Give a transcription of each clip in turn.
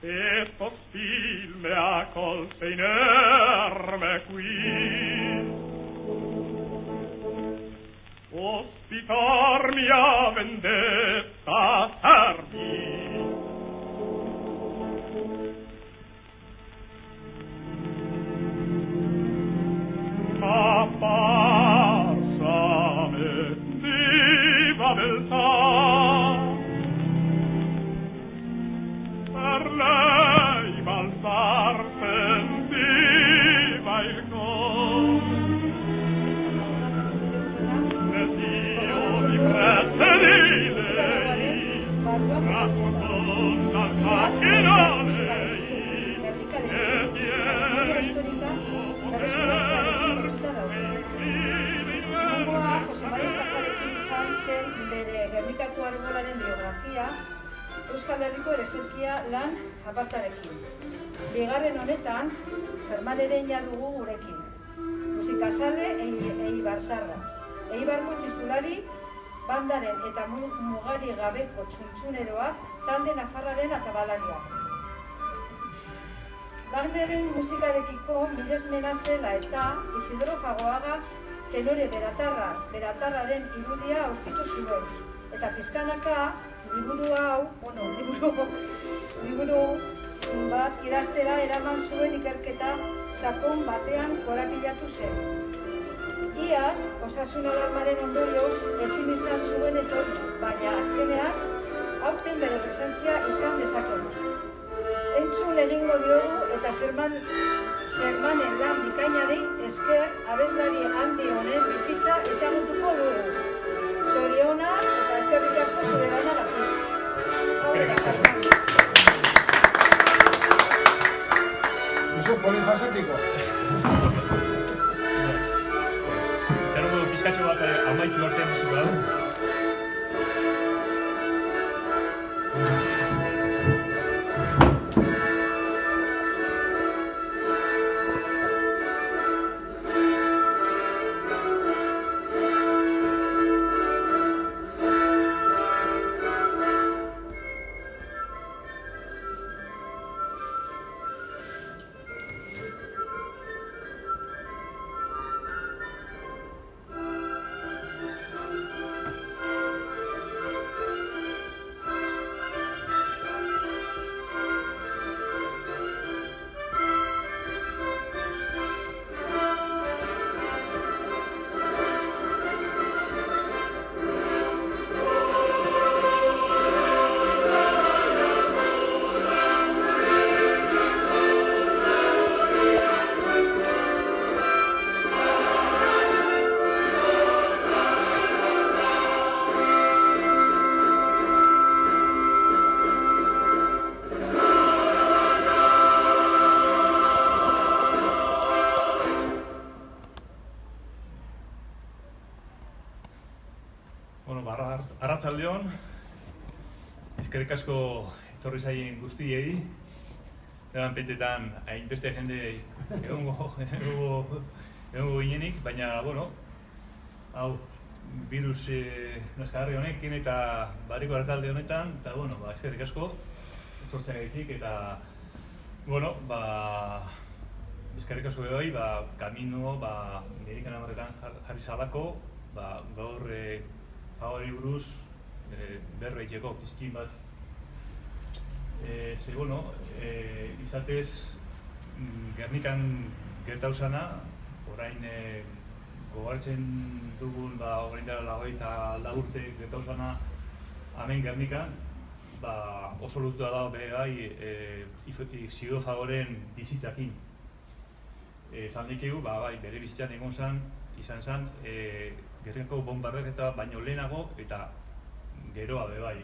Questo stil me accolse inerme qui, ospitar mia vendetta servì. Apparsa me viva beltà, per lei balzar sentiva il cor, ed io mi prese di lei, racconto dal macchinone, Jose Mari Esparzarekin izan zen bere Gernikako Arbolaren biografia, Euskal Herriko ereserkia lan apartarekin. Bigarren honetan, Germaneren dugu gurekin. Musikazale Eibartarra. Eibarko txistulari, bandaren eta mugari gabeko txuntxuneroak, talde nafarraren atabalariak. Wagneren musikarekiko miresmena zela eta Isidoro Fagoaga tenore beratarraren irudia aurkitu zuen. Eta pizkanaka, liburu bat idaztera eraman zuen ikerketa sakon batean korapilatu zen. Iaz, osasun alarmaren ondorioz ezin izan zuen etorri, baina azkenean, aurten bere presentzia izan dezakegu. Entzun egingo diogu eta Germanen lan bikainari esker abeslari handi honen bizitza ezagutuko dugu. Zoriona eta eskerrik asko zure lanagatik. Eskerrik asko. Oso polifacético. Itxarongo du pizkatxo bat amaitxu arte musiko hau. Arratsaldeon, eskerrik asko etorri zaien guztiei. Zeran petxetan hainbeste jende egongo ginenik, baina, hau, virus naskarri honekin eta barriko arratsalde honetan, eta, eskerrik asko etortzen gaitik, eta, eskerrik asko behoi, kamino, Amerikan amarretan jarri zalako, gaur Fagoari buruz berreiteko pizkin bat. Izatez, Gernikan gertau zana, orain gogartzen dugun, orain dela 24 urte gertau zana hemen Gernikan, oso lotuta dago Isidoro Fagoren bizitzakin. Esan dikigu, bere bizitzan izan zen, Gernikako bombardaketa baino lehenago eta geroa bai.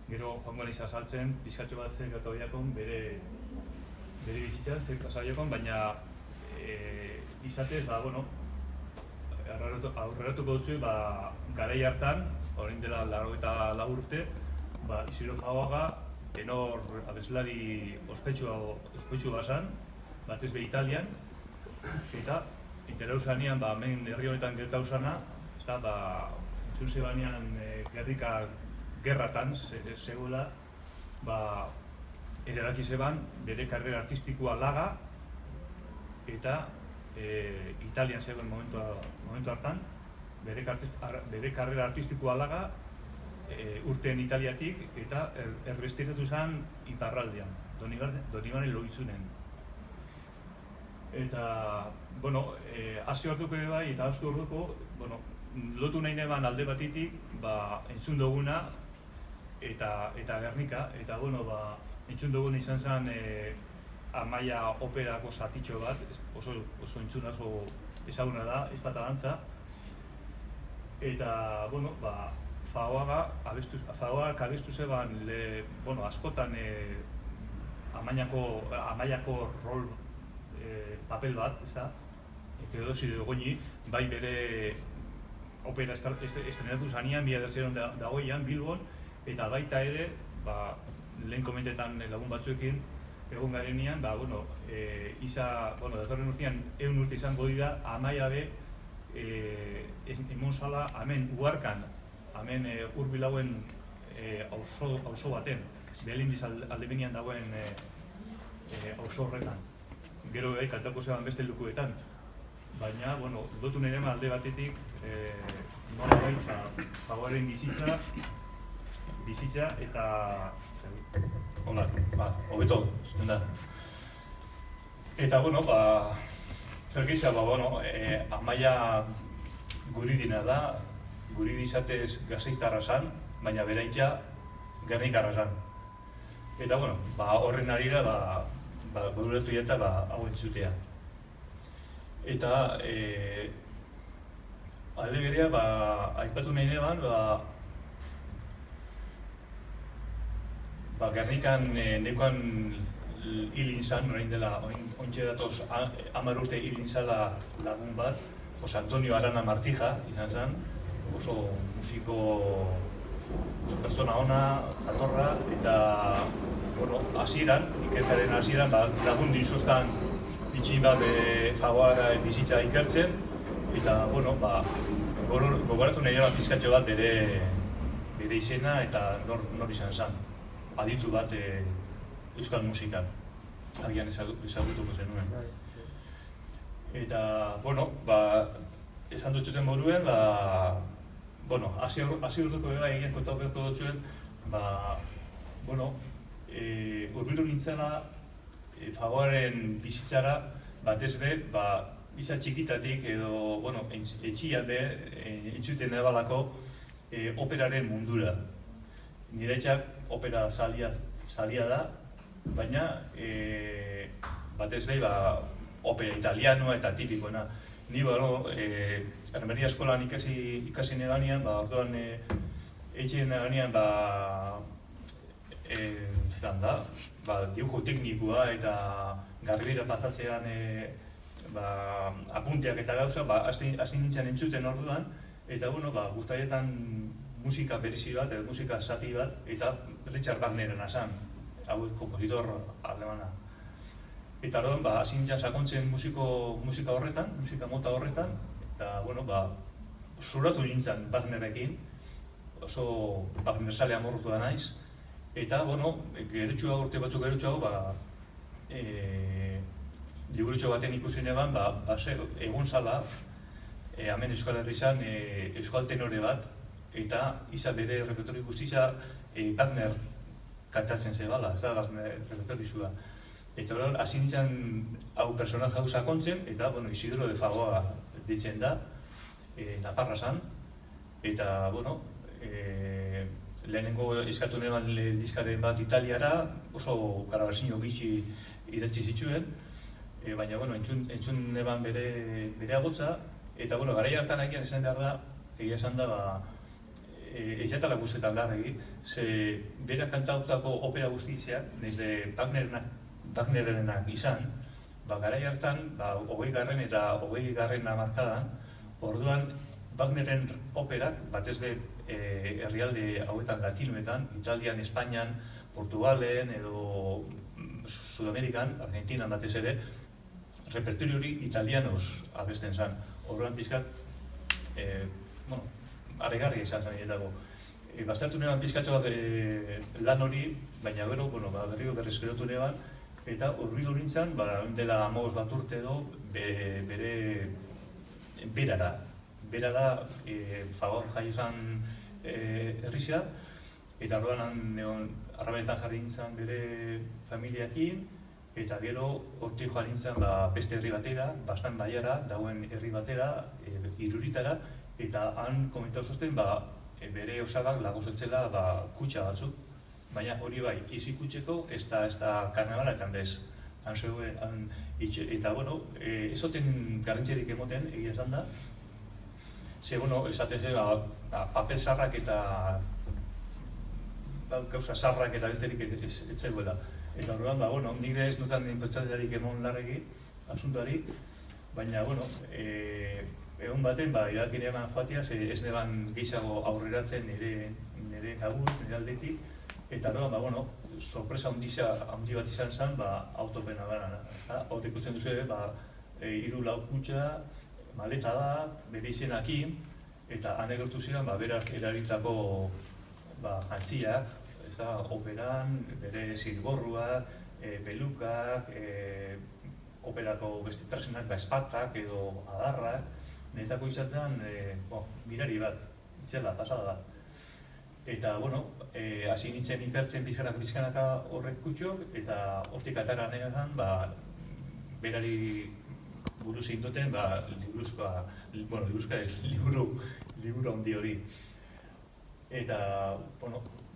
Gero joango nahiz azaltzen, pizkatxo bat zer gertatu diakon bere bizitzan, zer kasaiakon, baina izatez, aurreratuko dutzu, garai hartan, orain dela 84 urte, Isidoro Fagoaga, tenor abeslari ospetsu bazan, batez be Italian, eta intereu zanean, hemen herri honetan gertau zana, entzun zebanean Gernika gerratan, zegoela, erabaki zeban bere karrera artistikoa laga eta Italian zegoen momentu hartan bere karrera artistikoa laga urteen Italiatik eta errestiratu zen iparraldean, Donibane Loitzunen. Eta, bueno, hasi orduko ere bai, eta hastu orduko, bueno, lotu nahi neban alde batitik, entzun duguna eta Gernika, eta, bueno, entzun duguna izan zen Amaia operako zatitxo bat, oso entzun oso ezaguna da, ezpata dantza. Eta, bueno, Fagoagak abestu zeban, bueno, askotan Amaiako rol papel bat, ez da? Teodosi de Goñi, bai bere opera estrenatu zanean, 2008an Bilbon, eta baita ere, lehen komentetan lagun batzuekin, egon garenean, bueno, datorren urtean 100 urte izango dira, Amaia be, emon zala, hemen Uarkan, hemen Urbilauen auzo baten, Belindiz aldebenian dagoen auzo horretan. Gero kantako zeban beste lukuetan. Baina, bueno, lotu nire alde batetik, nola gaitza, Fagoaren bizitza eta... Hola, hobeto, zuten da. Eta, bueno, zer gisa, bueno, Amaia guridina da, guridi izatez Gasteiztarra zan, baina beraitza Gernikarra zan. Eta, bueno, horren arira, bururatu eta hau entzutea. Eta, alde berea, aipatu nahi neban, Gernikan nekoan hilin zan, orain dela, ointxe datoz 10 urte hilin zala lagun bat, Jose Antonio Arana Martija izan zen, oso musiko, pertsona ona, jatorra, eta hasieran, ikerkaren hasieran, lagun dizuztan pitxin bat Fagoara bizitza ikertzen, eta, gogoratu nahi bat pizkatxo bat bere izena eta nor izan zen. Aditu bat euskal musikan, agian ezagutuko zenuen. Eta, esan dutxuten moruen, hasi urduko egin kontaukerko dutxuen, urbilu nintzela Fagoaren bizitzara, batez be, biza txikitatik edo, etxian be, entzuten ebalako operaren mundura. Niretzak opera salia da, baina batez behi opera italianoa eta tipikoena. Ni Ermeria eskolan ikasi neganean, orduan etxeen neganean dibujo teknikoa eta garbira pasatzean apunteak eta gauza, hasi nintzen entzuten orduan, eta guztaietan musika berezi bat, edo musika zati bat, eta Richard Wagnerena zen, hau kompositor alemana. Eta orduan, hasi nintzen sakontzen musika horretan, musika mota horretan, eta, zuratu nintzen Wagnerekin, oso Wagner-zale amorrutu da naiz, eta, gerutxuago, urte batzuk gerutxuago, liburutxo baten ikusi neban, egon zala, hemen Euskal Herri izan, euskal tenore bat, eta izan bere repertori guztia Wagner kantatzen zebala, ez da Wagner repertori zua. Eta hasi nintzen hau personaje hau sakontzen, eta Isidro de Fagoa ditzen da, Naparra zan, eta lehenengo eskatu neban diskaren bat Italiara, oso karabazino gitxi idatzi zituen, baina entzun neban bere agotza, eta garai hartan agian esan behar da, egia esan da, ez jatala guztetan larregi, ze berak kantautako opera guztizeak, desde Wagnerenak izan, garai hartan, 20. eta 20. hamarkadan, orduan Wagneren operak, batez be herrialde hauetan latinoetan, Italian, Espainian, Portugalen edo Sudamerikan, Argentinan batez ere, repertorio hori italianoz abesten zen. Orduan pizkat, aregarria izan zen niretako. Baztertu neban pizkatxo bat lan hori, baina gero, berriro berrezkerotu neban, eta hurbildu nintzen, dela 15 bat urte edo, bere berara. Bera da, Fagor jai izan herrizia, eta orduan harremanetan jarri nintzen bere familiakin, eta gero hortik joan nintzen beste herri batera, Bastan Baiara, dagoen herri batera, Iruritara, eta han komentatu zuten bere osagak lagozotzela kutxa batzuk, baina hori bai, izi kutxeko ez da karnabala eta bez. Han zegoen, eta ez zoten garrantzirik emoten, egia esan da. Ze, esaten zen, papel sarrak eta gauza sarrak eta besterik ez zegoela. Eta horrean, nire ez nuzan inpertsatzearik emon larregi, asuntoari, baina, egun baten, irakin eman joatia, ez neban gehiago aurreratzen nire kabuz, nire aldetik, eta horrean, sorpresa handi bat izan zen, autopena gana. Hor ikusten duzu, 3-4 kutxa, maleta bat, bere izenakin, eta han egertu ziren berak eraritako jantziak, operan, bere zilborruak, pelukak, operako beste trasenak, espatak edo adarrak, netako izatean mirari bat, itxela, pasada bat. Eta, hasi nintzen ikertzen pizkanaka horrek kutxok, eta hortik atara negan, berari buruz egin duten, liburu handi hori. Eta,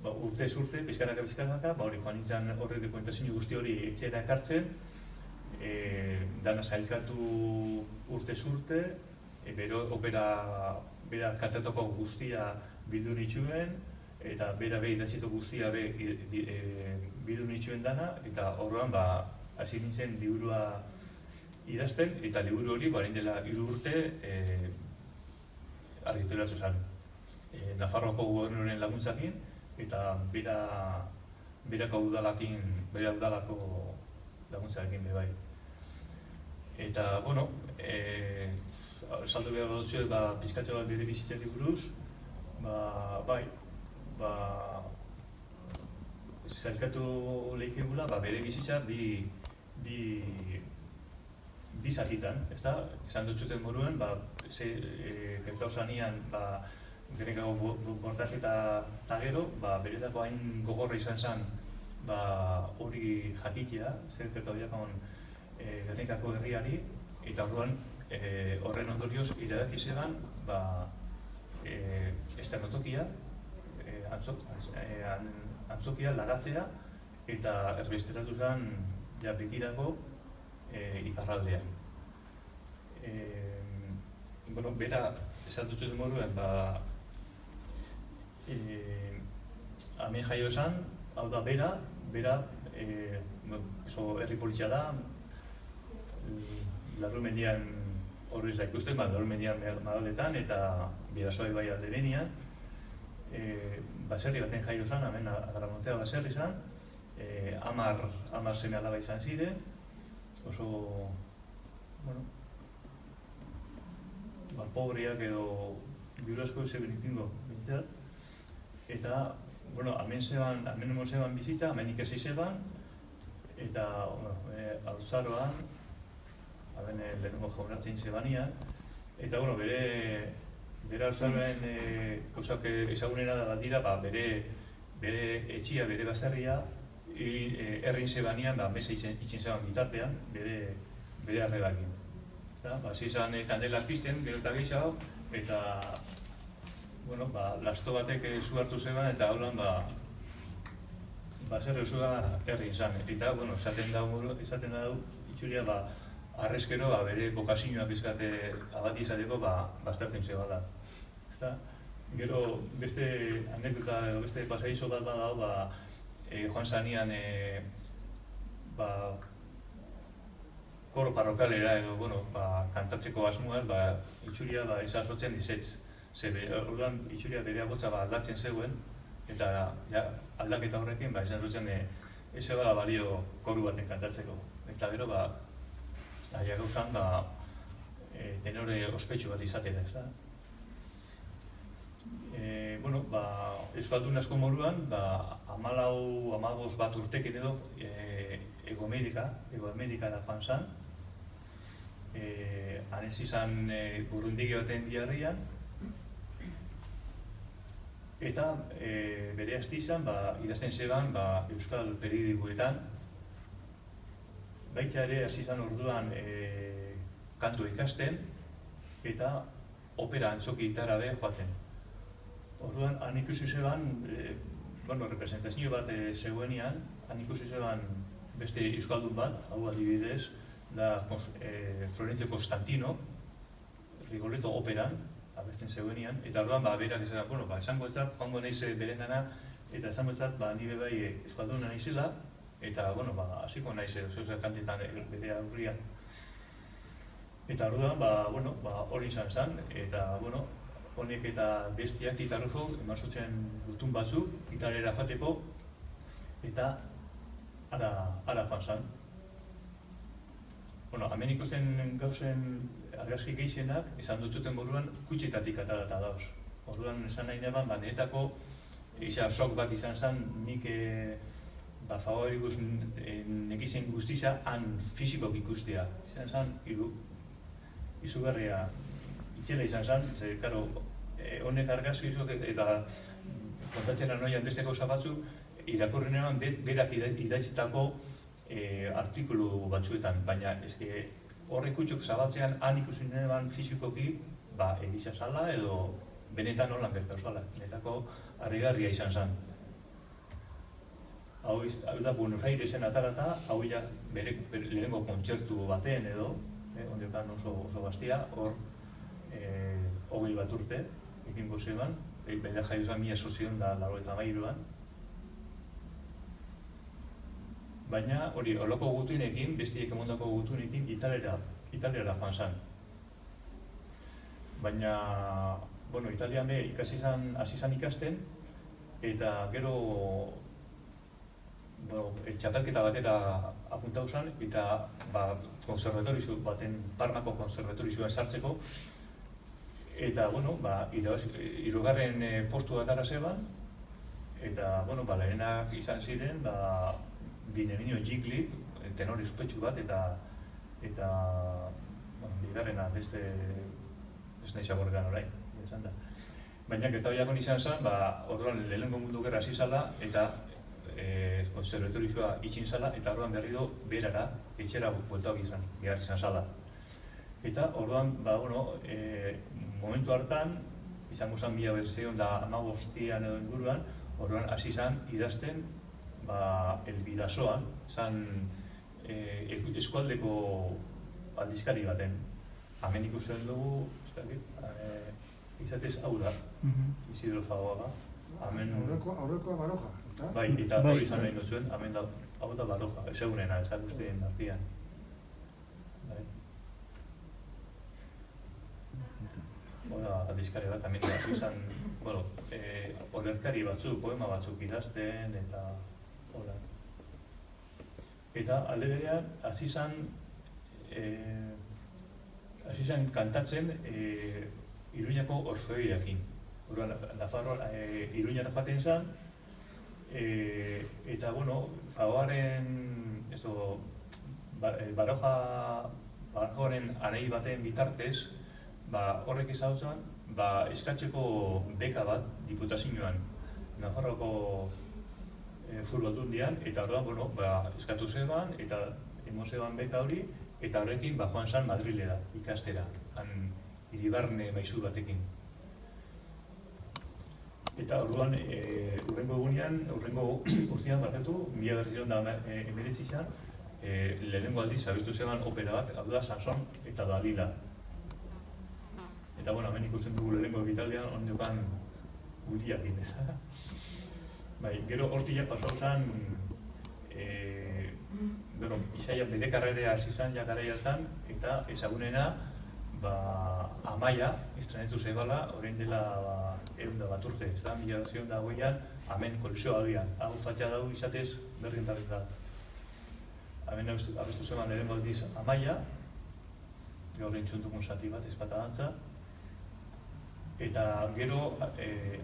urtez urte, pizkanaka, hori joan nintzen horrek dokumentazio guzti hori etxera ekartzen, dana zailkatu urtez urte, bera kantatoko guztia bildu nituen, eta bera idatzitu guztia bildu nituen dana, eta horrean hasi nintzen liburua idazten, eta liburu hori, orain dela 3 urte, argitaratu zen. Nafarroako gobernuaren laguntzakin, eta berako udalako laguntzakin bai. Eta, saldu behar bat dutxu, pizkatxo bat bere bizitzari buruz, zailkatu lehikegula, bere bizitza bi zatitan, esan dutxuten moruen, gertau zanean, Gernikako bortaketa eta gero, beretako hain gogorra izan zen hori jakitea, zer gertau jakon Gernikako herriari, eta horren ondorioz iradaki zeban esternotokia, antzokia lagatzea, eta erbesteratu zen betirako iparraldean. Bera, esan dut zuten moruen, hemen jaio esan, hau da bera, herri politxea da, Larrumendian horrez da ikusten, Larrumendian Madaletan eta Bidasoa ibai alderenian. Baserri baten jaio esan, hemen Agramontea baserri esan, 10 seme alaba izan ziren, oso, pobreak edo biurasko zeben ipingo bintzat. Eta, hemen zeban bizitza, hemen ikasi zeban, eta haurtzaroan, lehenengo jaunartzen zebanian, eta bere haurtzaroan gauzak ezagunera da bat dira, bere etxia, bere bazterria, herrin zebanian, mesa itzen zeban bitartean, bere arregakin. Hasi izan kandelak pizten, gero eta gehiago, eta lasto batek zu hartu zeban, eta holan zer eusua herri izan. Eta, esaten da itxuria, arrezkero bere bokazioa pizkate abati izateko baztertzen zebala. Gero beste anekdota edo beste pasaizo bat badao, joan zanean koro parrokalera edo, kantatzeko asmuaz, itxuria izazotzen izetz. Orduan itxuria bere agotza aldatzen zegoen, eta aldaketa horrekin izazotzen ez zeba balio koru baten kantatzeko. Eta gero, aia gauzan, tenore ospetsu bat izatea, Bueno, euskaldun asko moduan, 14-15 bat urtekin edo Ego Amerikara joan zen. Han ez izan burundigi baten diarrian. Eta bere hasti izan, idazten zeban euskal periodikoetan. Baita ere, hasi izan orduan kantu ikasten eta opera antzoki itarabe joaten. Orduan, han ikusi zeban, representazio bat zegoenean, han ikusi zeban beste euskaldun bat, hau adibidez, da Florencio Constantino, Rigoletto operan, abesten zegoenean, eta orduan, berak esan, esango etzat, joango naiz berendana, eta esango etzat, nire bai euskalduna naizela, eta, hasiko naiz oso kantetan bere aurrian. Eta orduan, hori izan zen, eta, honek eta bestiak Tita Rufo eman zuten gutun batzuk, Italiara joateko, eta ara joan zen. Hemen ikusten gauzen argazki gehienak, esan dutzuten moduan, kutxetatik atalata dauz. Orduan, esan nahi neban, niretako sok bat izan zen, nik favorikuz nekizen guztiza han fizikok ikustea. Izan zen, izugarria itxela izan zen, honek argazki izok eta kontatzen anoian beste gauza batzuk, irakurrenean berak idatzetako artikulu batzuetan, baina horrek kutsuk zabaltzean han ikusi neban fizikoki egisa zala edo benetan holan gertatu zala. Netako harrigarria izan zen. Hau da Buenos Airesen atarata, hau bere lehenengo kontzertu baten edo, ondokan oso bastia, hor 20 bat urte ekingo zeban, bere jaio zen 1983an. Baina hori, holako gutunekin, bestiek emondako gutunekin, Italiara joan zen. Baina, Italian hasi zen ikasten, eta gero txapelketa batera apuntatu zen, eta konservatorizu baten, Parmako konservatorizuan sartzeko, eta, hirugarren postu batara zeban, eta, lehenak izan ziren, Bienvenido Gigli, tenore ospetsu bat, eta bigarrena beste nahi zaborretan orain, esan da. Baina gertabiakon izan zen, orduan lehenengo mundu gerra hasi zala, eta konservatorizua itxin zala, eta orduan berriro berara, etxera bueltau behar izan zala. Eta orduan, momentu hartan, izango zen 1915an edo inguruan, orduan hasi zen idazten El Bidasoan, zan eskualdeko aldizkari baten. Hemen ikusten dugu, izatez hau da, Isidro Fagoaga. Aurrekoa Baroja, eta? Bai, eta hori izan nahi duzuen, hau da Baroja, ezagunena, ez da guztien artean. Hora, aldizkari bat, hemen hasi izan, olerkari batzuk, poema batzuk idazten, eta Eta alde berean, hasi izan kantatzen Iruñako Orfeoiakin. Nafarroa Iruñara joaten zen, eta, Fagoaren, Barajaren anai baten bitartez, horrek izautzen, eskatzeko beka bat diputazioan, Nafarroako Futbaldundian, eta orduan, eskatu zeban, eta emo zeban beka hori, eta horrekin joan zen Madrilera, ikastera, han Iribarne maizu batekin. Eta orduan, urrengo egunean, urrengo urtean barkatu, 1919an, lehenengo aldiz abestu zeban opera bat, hau da Sanson eta Dalila. Eta, hemen ikusten dugu lehenengo Italian, ondokan Uriakin, ez da? Gero hortiak pasau zen, Isaia bere karrerea hasi zen garaiatan, eta ezagunena Amaia estrenetu zebala, orain dela 100 bat urte, ez da, 1920an, hemen koalizioa aldean. Hau fatxa dago izatez berdin da. Hemen abestu zeban lehenengo aldiz Amaia, gaur entzun dugun zati bat, ezpata dantza, Eta gero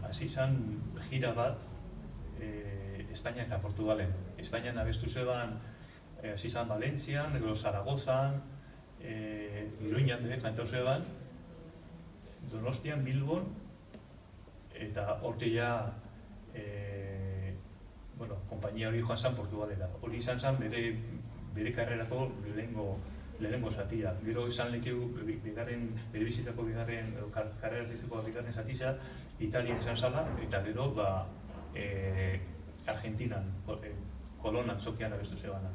hasi izan gira bat Espainia eta Portugalen. Espainian abestu zeban hasi izan Valentzian, gero Zaragozan, Iruñan bere kantau zeban, Donostian, Bilbon, eta horte ja konpainia hori joan zan Portugalera. Hori izan zen bere karrerako lehenengo zatia. Gero izan lekeu bere bizitako karreratizeko bigarren zatia Italien izan zala, eta gero Argentinan, Kolon antzokian abestu zebana.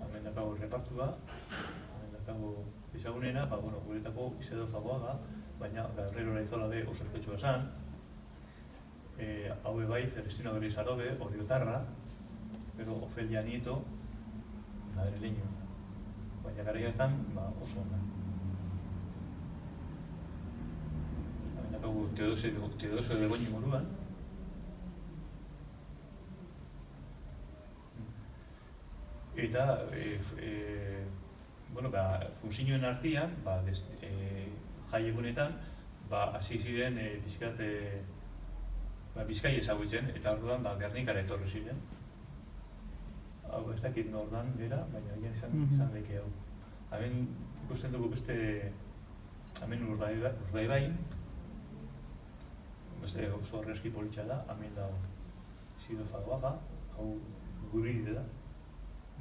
Hemen dakago repartua, hemen dakago ezagunena, guretako Isidro Fagoaga, baina Herrero Laizola be oso espetxua zan, haue bai, Celestino Berizarobe, Oriotarra, gero Ofelia Nieto, madrileño, baina garaietan oso ona. Hemen dakago Teodosio de Goñi moruan, eta funtzioen artean, jai egunetan, hasi ziren Bizkai ezagutzen, eta orduan Gernikara etorri ziren. Hau ez dakit nordan bera, baina izan daike hau. Hemen ikusten dugu beste, hemen Urdaibain, beste oso horrezki politxa da, hemen dago Isidro Fagoaga, hau Guridi da.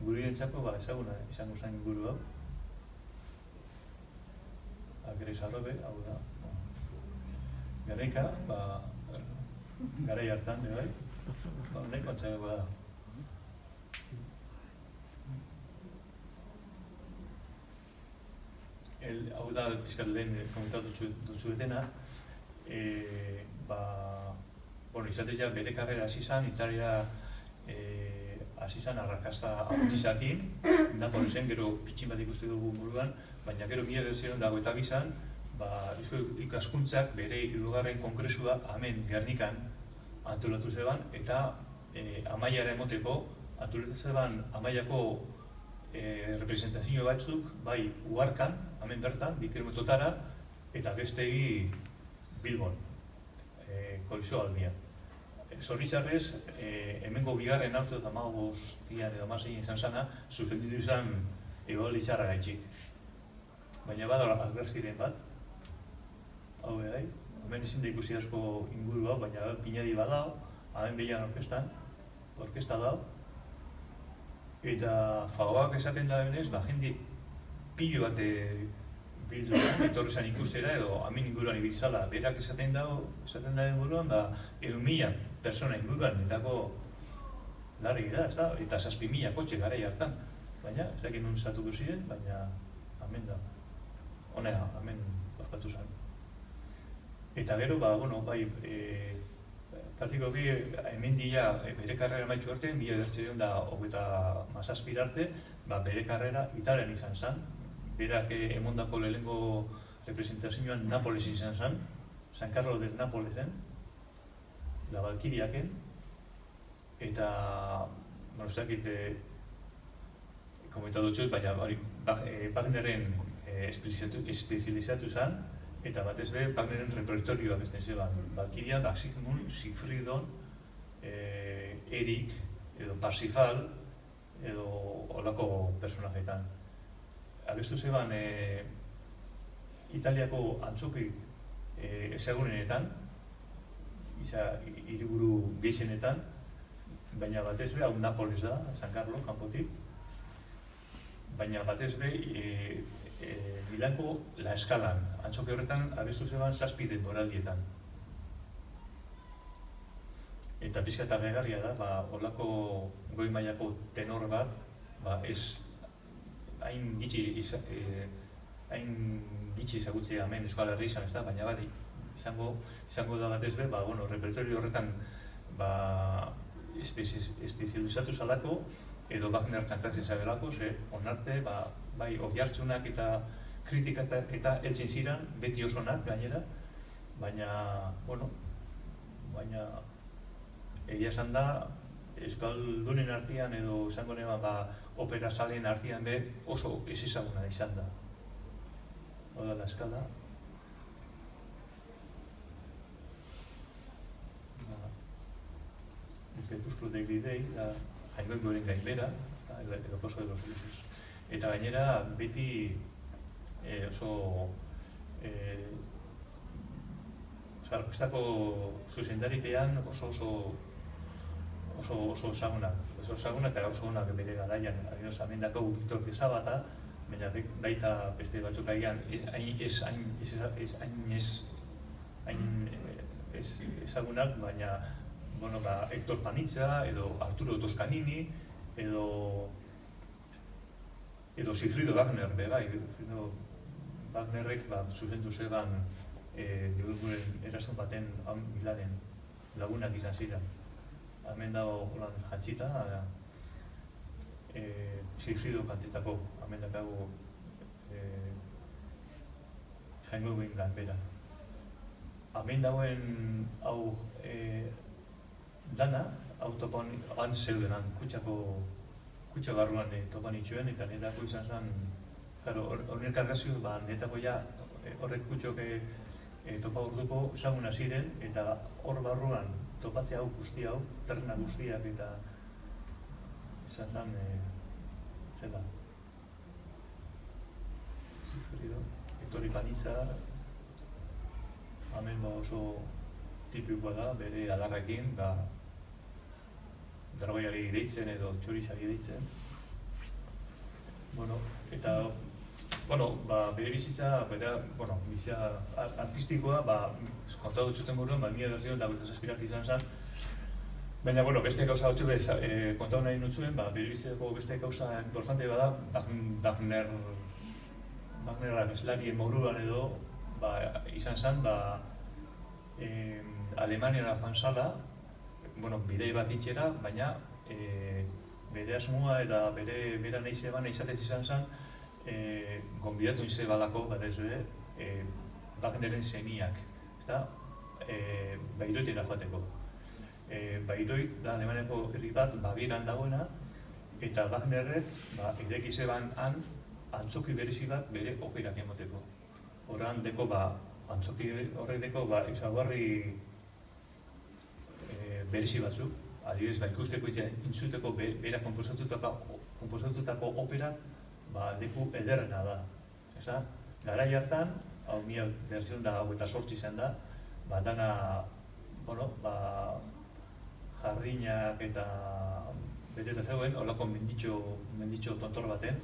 Guridentzako ezaguna izango zen guru hau. Agres Arrobe, hau da. Gernika, garai hartan, bai? Honek batxago da. Hau da, pizkat lehen komentatu dutzuetena, izatea bere karrera hasi zan, Italia hasi zan arrakasta autizakin, Napolisen gero pitxin bat ikuste dugu buruan, baina gero 1922an, ikaskuntzak bere hirugarren kongresua hemen Gernikan antolatu zeban, eta Amaiara emoteko antolatu zeban Amaiako representazio batzuk, bai Uharkan, hemen bertan, 2 kilometrotara, eta bestegi Bilbon, Koliseo Albian. Zorritzarrez, hemengo bigarren haustu eta 15 edo 16 izan zana, suspenditu izan egoaldi txarra gaitxik. Baina bada argazkiren bat, hau bai, hemen ezin da ikusi asko inguru hau, baina Pinadi badao, hemen behian orkesta dao, eta Fagoak esaten da denez, jende pilo bat bildu etorri zan ikustera edo hemen inguruan ibiltzala. Berak esaten da inguruan, 1.000 persona inguruan, etako larri da, eta 7.000 kotxe garai hartan. Baina, ez dakit nun zatuko ziren, baina hemen da. Honera, hemen ospatu zen. Eta gero, partikoki hemen dira bere karrera maitxu arte, 1927 arte, bere karrera Italian izan zen. Berak emondako lehenengo representazioan Napoles izan zen, San Carlos de Napolesen, La Valkiriaken, eta, ez dakit, komentatu dutxot, baina Wagnerren espezializatu zen, eta batez be, Wagnerren repertorioa besten zeban. Valkirian, Sigmund, Siegfriedon, Erik, edo Parsifal, edo olako personajetan. Abestu zeban Italiako antzoki ezagunenetan, hiriburu gehienetan, baina batez be, hau Napoles da, San Carlos, kanpotik, baina batez be, Milanko La Eskalan, antzoki horretan abestu zeban 7 denboraldietan. Eta pixka eta begarria da, olako goi mailako tenor bat, ez hain gitxi ezagutzea hemen Euskal Herri izan, baina bat izango da batez be, repertorio horretan espezializatu zalako edo Wagner kantatzen zabelako, onarte, bai, oihartzunak eta kritika eta eltzen ziren, beti osonak gainera, baina, egia esan da, Euskaldunen artean edo izango nema opera salen artean be oso ezezaguna izan da. Hau da La Eskala, Crepúsculo de Glidei, da Jaingoikoaren gainbera, eta El Pozo de los Dioses. Eta gainera, beti oso orkestrako zuzendaripean oso ezagunak. Oso ezagunak eta oso onak bere garaian. Adibidez, hemen daukagu Victor de Sabata, baina baita beste batzuk agian hain ezagunak, baina Hector Panizza, edo Arturo Toscanini, edo Sigfrido Wagner, bai. Wagnerrek zuzendu zeban eraztun baten Milanen lagunak izan ziren. Hemen dago holan jatxita, Sigfrido kantetako, hemen dakago Jaingoikoen gainbera. Hemen dagoen hau dana, hau topan han zeudenan, kutsa barruan topan itxuen, eta netako izan zen, horren kargazio, netako ja horrek kutxok topa urduko zaguna ziren, eta hor barruan topatzea hau guzti hau, terna guztiak eta izan zen, zela. Hector Panizza, hemen oso tipikoa da, bere adarrekin, dragoiari deitzen edo txorizari deitzen. Eta bere bizitza, bizitza artistikoa, kontatu zuten buruan, 1927 izan zen. Baina, beste gauza hau txube, kontatu nahi nutzuen, bere bizitzako beste gauza importante bada, Wagner abeslarien moruan edo, izan zen, Alemaniara joan zala, bidei bat itxera, baina bere asmoa eta bera nahi zeban, izatez izan zen, gonbidatu inze balako, batez ere, Wagneren seniak, Bairoitera joateko. Bairoit da Alemaniako herri bat Bavieran dagoena, eta Wagnerrek ireki zeban han antzoki berezi bat bere operak emoteko. Horran deko antzoki horrek deko ezaugarri berezi batzuk, adibidez, ikusteko intzuteko bera konposatutako operak leku ederrena da. Garai hartan, hau mila berzion da, hau eta sortzi zen da, dana, jardinak eta beteta zegoen, holako menditxo tontor baten,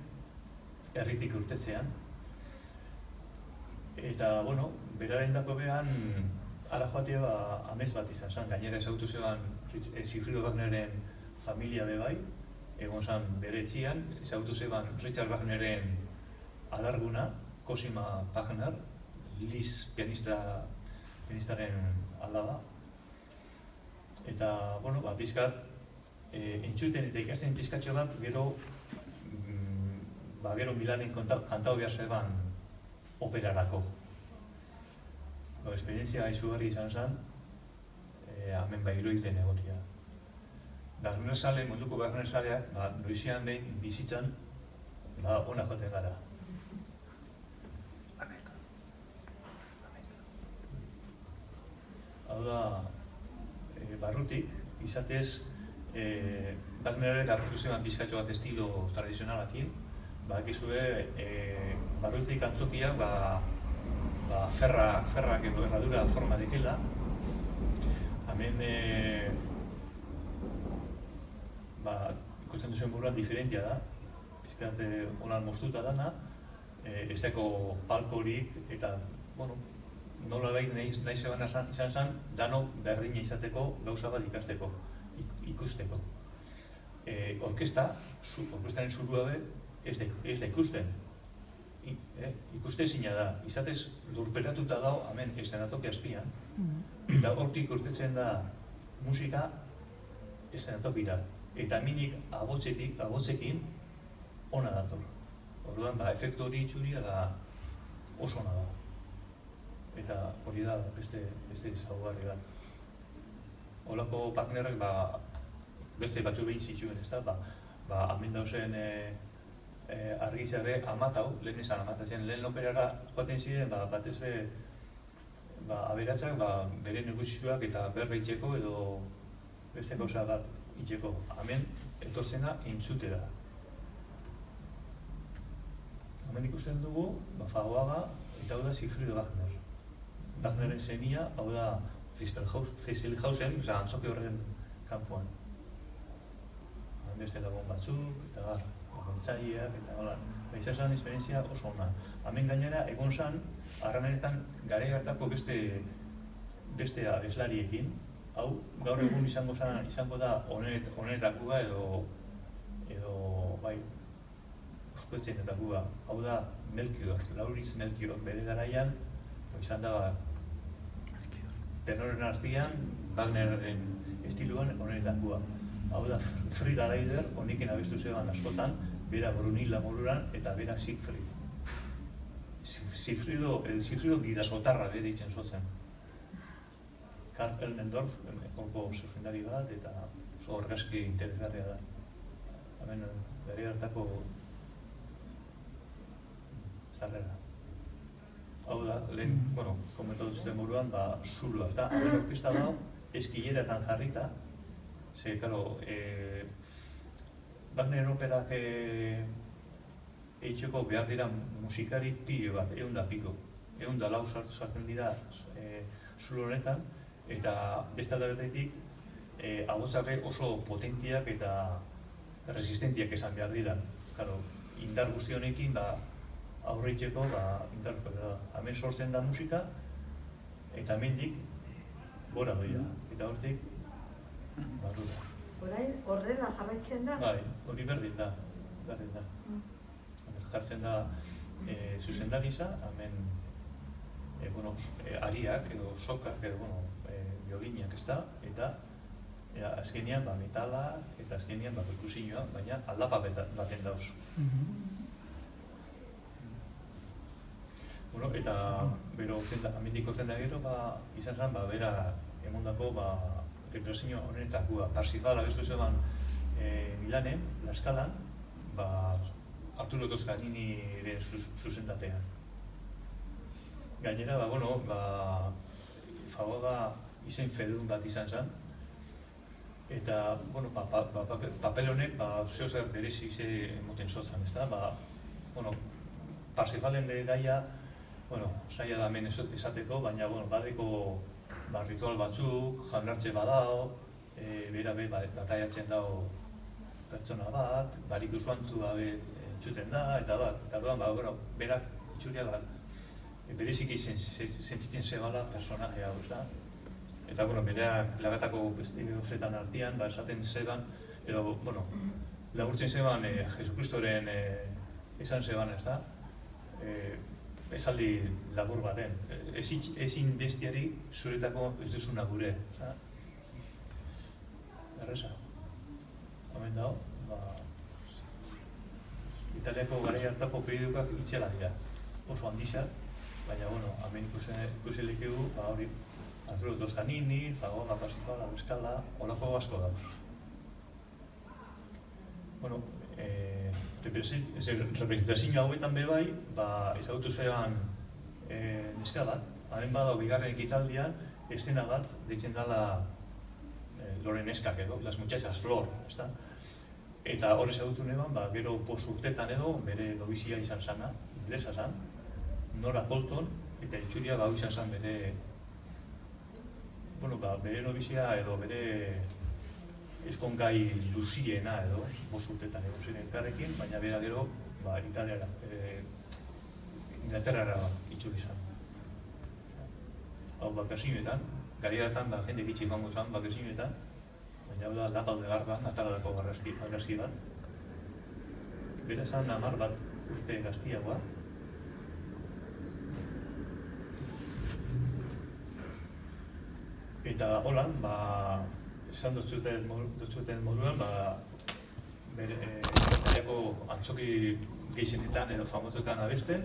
herritik urtetzean. Eta, beraren dako behan, ara joatea amez bat izan zen, gainera ezagutu zeban Sigfrido Wagneren familia bebai, egon zen bere etxian, ezagutu zeban Richard Wagneren adarguna, Cosima Wagner, Lis pianistaren alaba. Eta, pizkat, entzuten eta ikasten pizkatxo bat, gero Milanen kantau behar zeban operarako. Esperientzia izugarri izan zen, hemen Bairoiten egotia. Munduko Wagner-zaleak, noizean behin bizitzan, ona joaten gara. Hau da, barrutik, izatez, Wagnerrek hartu zeban pizkatxo bat estilo tradizionalakin, bakizue, barrutik antzokiak, ferrak edo erradura forma dekela. Hemen, ikusten duzuen buruan diferentia da, pizkat honan moztuta dana, ez dako palkorik eta, nola behin nahi zebana izan zen, dano berdina izateko gauza bat ikusteko. Orkestraren zurua be, ez da ikusten. Ikuste ezina da, izatez lurperatuta dago hemen eszenatoki azpian, eta hortik urtetzen da musika eszenatokira. Eta minik abotzekin ona dator. Orduan, efektu hori itxuria da oso ona da. Eta hori da beste ezaugarri bat. Holako Wagnerrek beste batzu behin zituen, ez da? Hemen dauzen argizabe amatau, lehen izan amatatzen, lehen operara joaten ziren, batez aberatzak bere negozioak eta berbeitzeko edo beste gauza bat itxeko, hemen etortzen da entzutera. Hemen ikusten dugu, Fagoaga, eta hau da Siegfried Wagner. Wagnerren semia, hau da Fispelhausen, antzoki horren kanpoan. Beste lagun batzuk, eta laguntzaileak, eta hola. Izan zen esperientzia oso ona. Hemen gainera, egon zen, arranetan garai hartako beste abeslariekin, hau gaur egun izango da honetakoa edo bai, oskoetxeetakoa. Hau da Melchior, Lauritz Melchior, bere garaian, izan da tenoren artean, Wagnerren estiluan honetakoa. Hau da Frida Leider, honekin abestu zegoen askotan, bera Brunilda moduran eta bera Siegfried. Siegfriedo bidasotarra deitzen zotzen. Karl Elmendorf, horko zuzendari bat, eta oso argazki interesgarria da. Hemen, gari hartako zarrera. Hau da, lehen, komentatu zuten moduan, zuloa, eta hemen orkesta dago, eskileretan jarrita, ze, karo, Wagner operak eitxeko behar dira musikari pilo bat, 100 piko. 104 sartzen dira zulo honetan, eta beste aldabetetik ahotsak oso potentiak eta resistentiak esan behar dira. Claro, indar guzti honekin aurreitzeko indarko da. Hemen sortzen da musika eta hemendik gora doia. Eta hortik barrura. Orain horrela jarraitzen da? Bai, hori berdin da. Jartzen da zuzendariza, hemen ariak edo sokak edo biolinak ez da, eta azkenean metala eta azkenean perkusioa, baina aldapa baten dauz. Eta amendik orten da gero, izan zen, bera emondako represio honetakoa. Parsifal abestu zeban Milanen, La Scalan, Arturo Toscaniniren zuzendapean. Gainera, Fagoaga izen fedun bat izan zen, eta, papel honek, zehozer berezik emoten zotzan, ez da? Parsifalen gaia, zaila da hemen esateko, baina, badeko ritual batzuk, jandartze badao, bera bataiatzen dago pertsona bat, bariku zuantu entzuten da, eta berak itxuria bereziki sentitzen zebala personaje hau, ez da? Eta, berak lagatako osetan artean, esaten zeban, edo, laburtzen zeban Jesukristoren esan zeban, ez da? Esaldi labur baten, ezin bestiari zuretako ez duzuna gure, ez da? Erreza. Hemen dago, Italiako garai hartako peridukak itzela dira, oso handixak, baina, hemen ikusi lekegu, hori, Arturo Toscanini, Fagoaga, Parsifal, Abeskala, horako asko dauz. Representazio hauetan bebai, ezagutu zeban neska bat, hemen badao bigarren ekitaldian, estena bat, deitzen dela Loren neskak edo, Las Muchachas Flor, ez da? Eta hor ezagutu neban, gero 5 urtetan edo, bere nobizia izan zana, inglesa zan, Nora Colton, eta itxuria izan zan bere nobizia edo bere eskongai luziena edo, 5 urtetan edo zen elkarrekin, baina bera gero, Italiara, Inglaterrara itxuri zan. Hau bakazioetan, gari hartan jende gitxik gongo zan bakazioetan, baina hau da Lagal de Garban, ataladako argazki bat. Bera zan 10 bat urte gaztiagoa. Eta holan, esan dutzuten moduan, Italiako antzoki gehienetan edo famosoetan abesten,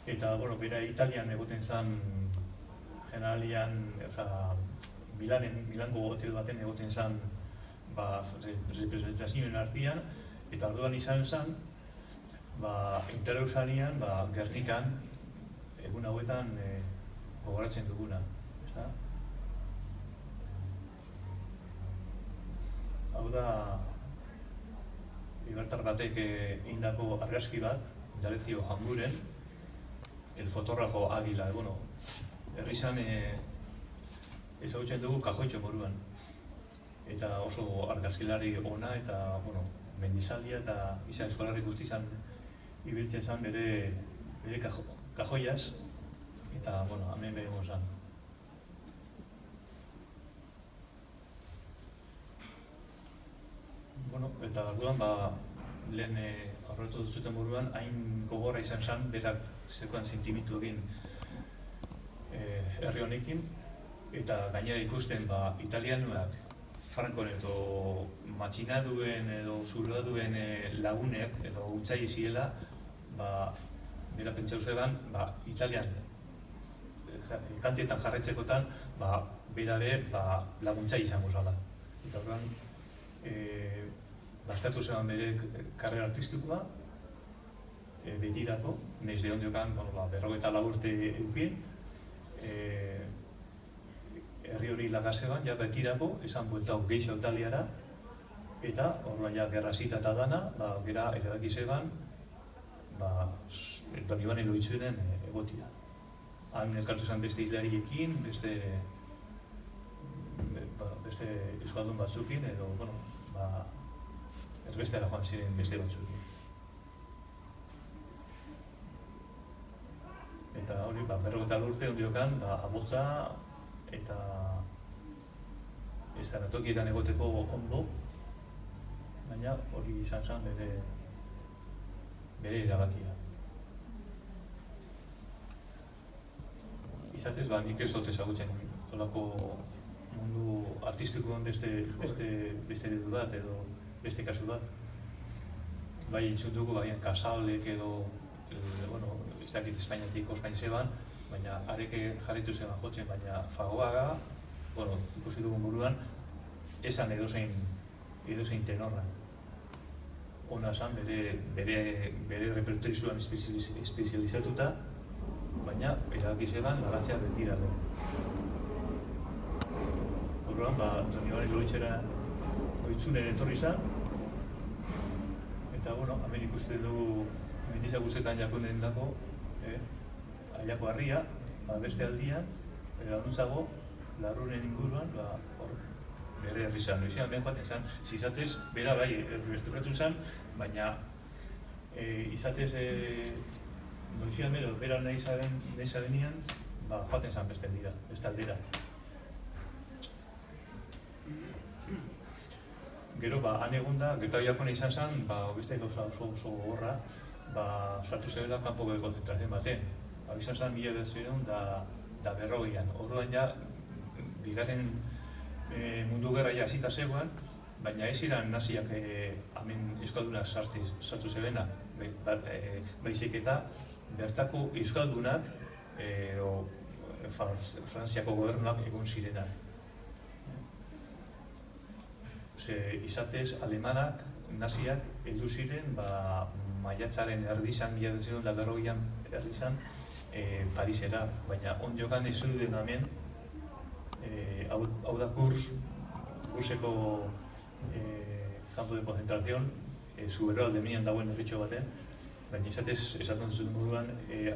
eta bera Italian egoten zen generalian, Milango hotel baten egoten zen representazioen artean, eta orduan izan zen, intereu zanean, Gernikan, egun hauetan gogoratzen duguna. hau da ibertar batek egindako argazki bat, Indalecio Janguren, el fotógrafo Águila, herrizan ezagutzen dugu Kajoitxo moruan. Eta oso argazkilari ona eta, mendizaldia eta izan eskolarri guztizan ibiltzen zen bere kajoiaz, eta, hemen behengo zen. Eta orduan, lehen aurretu duzuten buruan, hain gogorra izan zen, berak zeukan sentimitu egin herri honekin, eta gainera ikusten italianoak, Frankoen edo matxinaduen edo zurladuen lagunek edo utzaile ziela, bera pentsau zeban, Italian kantietan jarretzekotan, bera be laguntzaile izango zala. Eta orduan, bastatu zeban bere karrera artistikoa, betirako, nahiz de ondiokan, 54 urte eukin, herri hori lagazeban, ja betirako, esan bueltau geixo Italiara, eta orduan ja gerra zita eta dana, gera erabaki zeban, Don Ibane Loitzunen egotia. Han elkartu zen beste hilariekin, beste euskaldun batzukin, edo, erbestera joan ziren beste batzukin. Eta hori, 50 urte ondiokan, abotza eta estanatokietan egoteko ondo, baina hori izan zen bere erabakia. Izatez, nik ez dut ezagutzen olako mundu artistikoan beste eredu bat edo beste kasu bat. Bai entzun dugu, Casalek edo, ez dakit Espainiatik Ospain zeban, baina areke jarritu zeban jotzen, baina Fagoaga, ikusi dugun buruan, esan edozein tenorra. Ona esan, bere repertorizuan espezializatuta, baina erabaki zeban lagatzea betirako. Orduan, Don Ibane Loitzunen etorri zen, eta, hemen ikusten dugu mendizak guztetan jakunden dako, Aiako harria, beste aldian, laguntzago, Larrunen inguruan, bere herri zen. Noizean behin joaten zen, izatez, bera bai, errestukratu zen, baina izatez, noizean bera nahi zabenean, joaten zen beste aldera. Gero, han egonda, Getao Jakona izan zen, beste gauza oso gogorra, sartu zebela kanpoko de konzentrazioen baten. Izan zen, 1940an. Orduan ja, bigarren mundu gerra jasita zegoen, baina ez iran naziak hemen euskaldunak sartu zebena. Baizik eta bertako euskaldunak Frantziako gobernuak egon zirenak. Izatez, alemanak, naziak, heldu ziren, maiatzaren erdizan, 1940an erdizan, Parisera, baina ondiokan ez zuten hemen, hau da Kurseko campo de concentración, Zubero aldemian dagoen herritxo baten, baina izatez, esaten zuten buruan,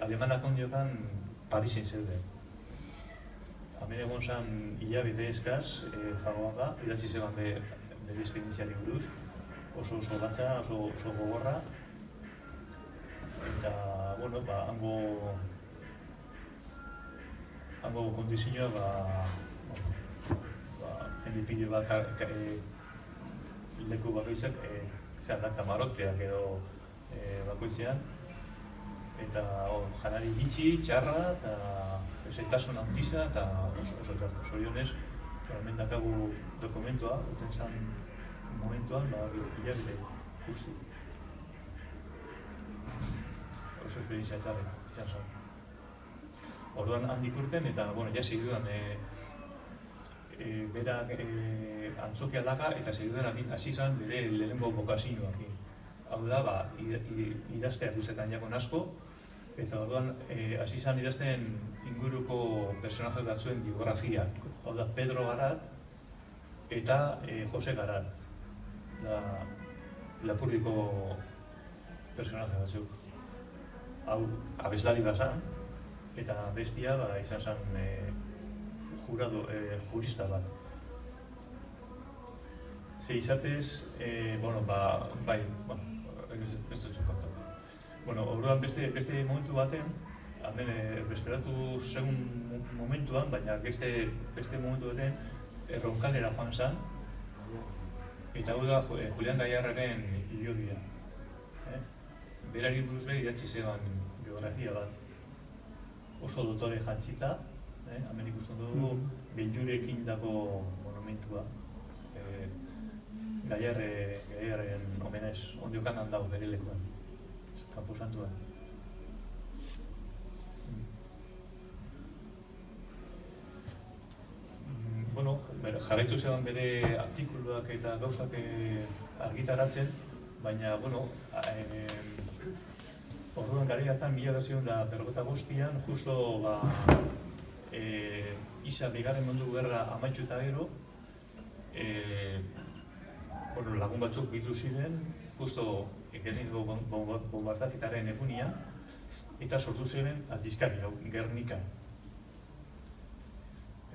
alemanak ondiokan Parisen zeuden. Hemen egon zen hilabete eskaz, Fagoaga, idatzi zeban bere esperientziari buruz, oso gatza, oso gogorra, eta, hango kondizioa, jendipide bat leku bakoitzak, kamaroteak edo bakoitzean, eta janari bitxi, txarra, eta zaitasun handiza, eta oso txartu. Zorionez, hemen dakagu dokumentua, duten zen momentuan, hilabete justu. Oso esperientzia izan zen. Orduan handik urten, eta, ja segiduan, berak antzoki aldaka, eta segiduan hasi zen bere lehenengo bokazioak. Hau da, idazteak guztetan jakon asko, eta orduan hasi zen idazten inguruko personaje batzuen biografia. Hau da, Pedro Garat eta Jose Garat. lapurriko personaje batzuk. Hau, abeslari bazan, eta bestia izan zen jurista bat. Ze izatez, bai, ez dut kontatu. Orduan beste momentu baten, hemen besteratu segun momentuan, baina beste momentu baten erronkalera joan zen, eta hau da Julian Gaiarraren hilogia. Berari buruz behi idatzi zeban biografia bat. Oso dotore jantzita, hemen ikusten dugu Benjurekin dako monumentua. Gaiarren omenez, ondiokan handau bere lekuan, Kampo Santuan. Jarraitu zeban bere artikuluak eta gauzak argitaratzen, baina, orduan garai hartan 1945an, justo Isa Bigarren Mundu Gerra amaitu eta gero, lagun batzuk bildu ziren, justo Gernikako bombardaketaren egunia, eta sortu ziren aldizkari hau, Gernika.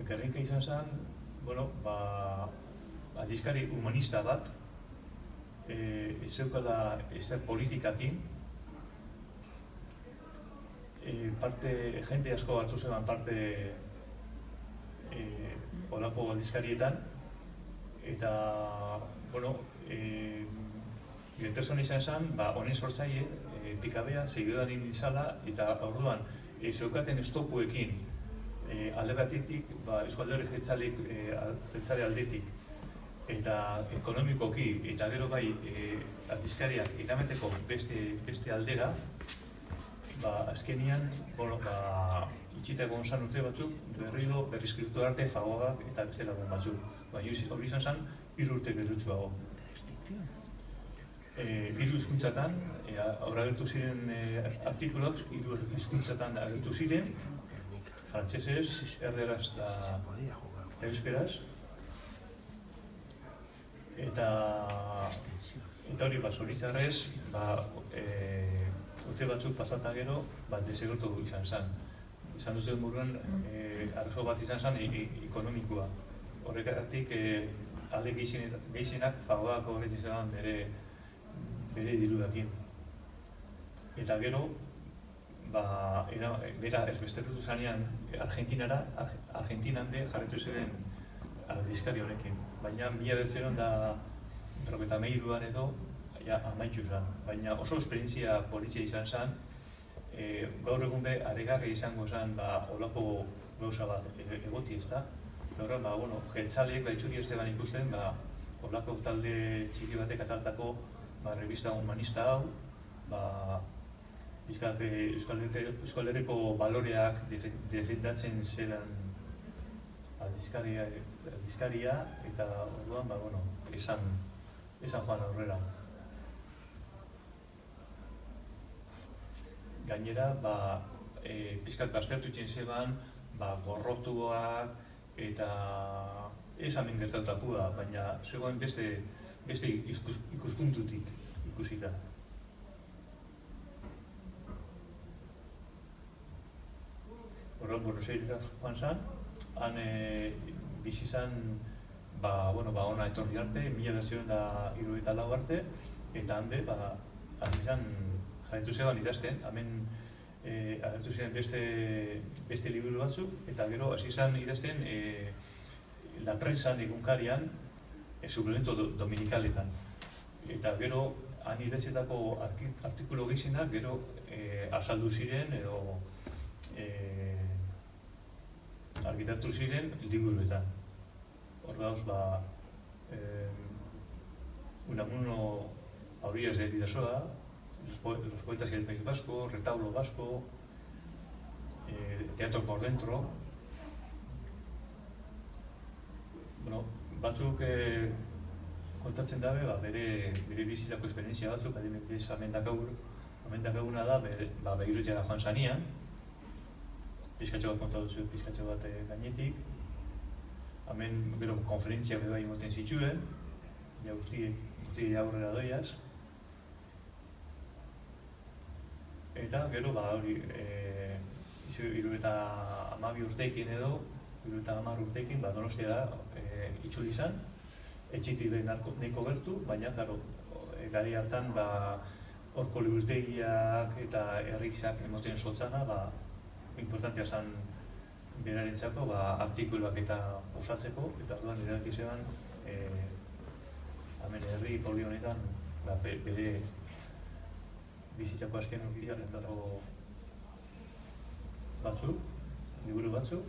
Gernika izan zen, aldizkari humanista bat, ez zeukala ezer politikakin, jende asko hartu zeban parte olako aldizkarietan, eta, interesan izan zen, honen sortzaile, pikabea, seguidarin izala, eta orduan, zeukaten estopuekin, alde batetik, Euskal Alderdi Jeltzale aldetik, eta ekonomikoki, eta gero bai, aldizkariak eramateko beste aldera, azkenian, itxita egon zan urte batzuk, berrizkritu arte fagogak eta beste lagun batzuk. Hori izan zen, 3 urte gerutsuago. 3 hizkuntzatan, hor agertu ziren artikuluak, 3 hizkuntzatan agertu ziren, frantsesez, erderaz eta euskeraz. Eta hori zoritzarrez, urte batzuk pasata gero, desegotu izan zen. Izan duzuen buruan, arazo bat izan zen ekonomikoa. Horregatik, alde gehienak fagoak horretik zegoen bere dirudakin. Eta gero, bera erbesterutu zanean Argentinan be jarretu ziren aldizkari honekin. Baina 1993an edo amaitu zen. Baina oso esperientzia polizia izan zen, gaur egun be aregarri izango zen olako gauza bat egoti ez da. Gaur, jeltzaleek itxuri ez deban ikusten, olako talde txiki batek ataltako revista humanista hau, Euskal Herriko baloreak defendatzen zelan aldizkaria, eta orduan, esan joan aurrera. Gainera, pizkat baztertu itzen zeban, gorrotuak eta ez hemen gertatu da, baina zegoen beste ikuspuntutik ikusita. Horren Buenos Airesera joan zen, han bizi zen, ona etorri arte, 1974 arte, eta han be, jarretu zeban idazten, hemen agertu ziren beste liburu batzuk, eta gero hasi zen idazten La Prensan egunkarian, suplemento dominikaletan. Eta gero, han idatzetako artikulu gehienak, gero azaldu ziren edo argitaratu ziren liburuetan. Hor dauz, Unamuno a orillas del Bidasoa, los poetas y el País Vasco, Retablo Vasco, Teatro por Dentro. Batzuk kontatzen dabe, bere bizitako esperientzia batzuk, adibidez hemen dakaguna da, Beirutera joan zanean, pizkatxo bat kontatu zuen, pizkatxo bat gainetik. Hemen gero konferentziak bai moten zituen, ja guztiek urte aurrera doiaz. Eta gero, hori, 72 urteekin edo, 70 urteekin, Donostiara itzuli izan, etxitik nahiko gertu, baina, gari hartan, horko liburutegiak eta herrizak emoten sotzana, importantia zen berarentzako, artikuluak eta osatzeko, eta orduan erabaki zeban, hemen herri poli honetan, bere bizitzako azken urtean entako batzuk, liburu batzuk,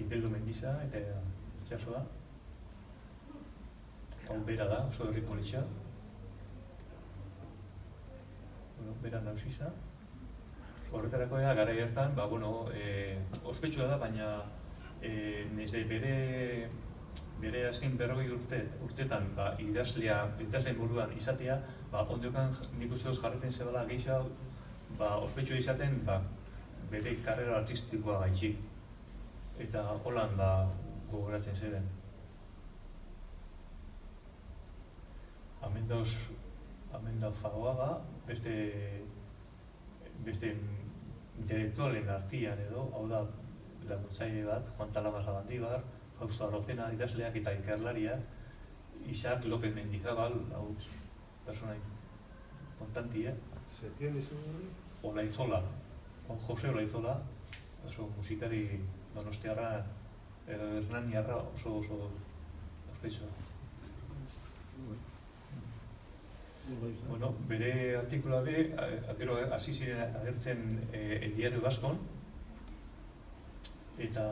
Ikeldo Mendiza eta Itxasoa. Hau bera da, oso herri politxa. Bera nausiza. Horretarako garai hartan, ospetsua da, baina bere azken 40 urtetan idazleen buruan izatea, ondiokan nik uste duz jarretzen zebala gehiago, ospetsua izaten bere karrera artistikoa gaitxik. Eta holan gogoratzen zeben. Hemen dauz Fagoaga, beste intelektualen artian edo, hau da laguntzaile bat, Juan Talamaz Abandibar, Fausto Arozena idazleak eta ikerlaria, Isaac López Mendizabal, hau persona importantia. Setién izu hori? Olaizola, Jose Olaizola, oso musikari donostiarra, hernaniarra oso ospetsua. Bere artikula gero hasi ziren agertzen El Diario Baskon, eta,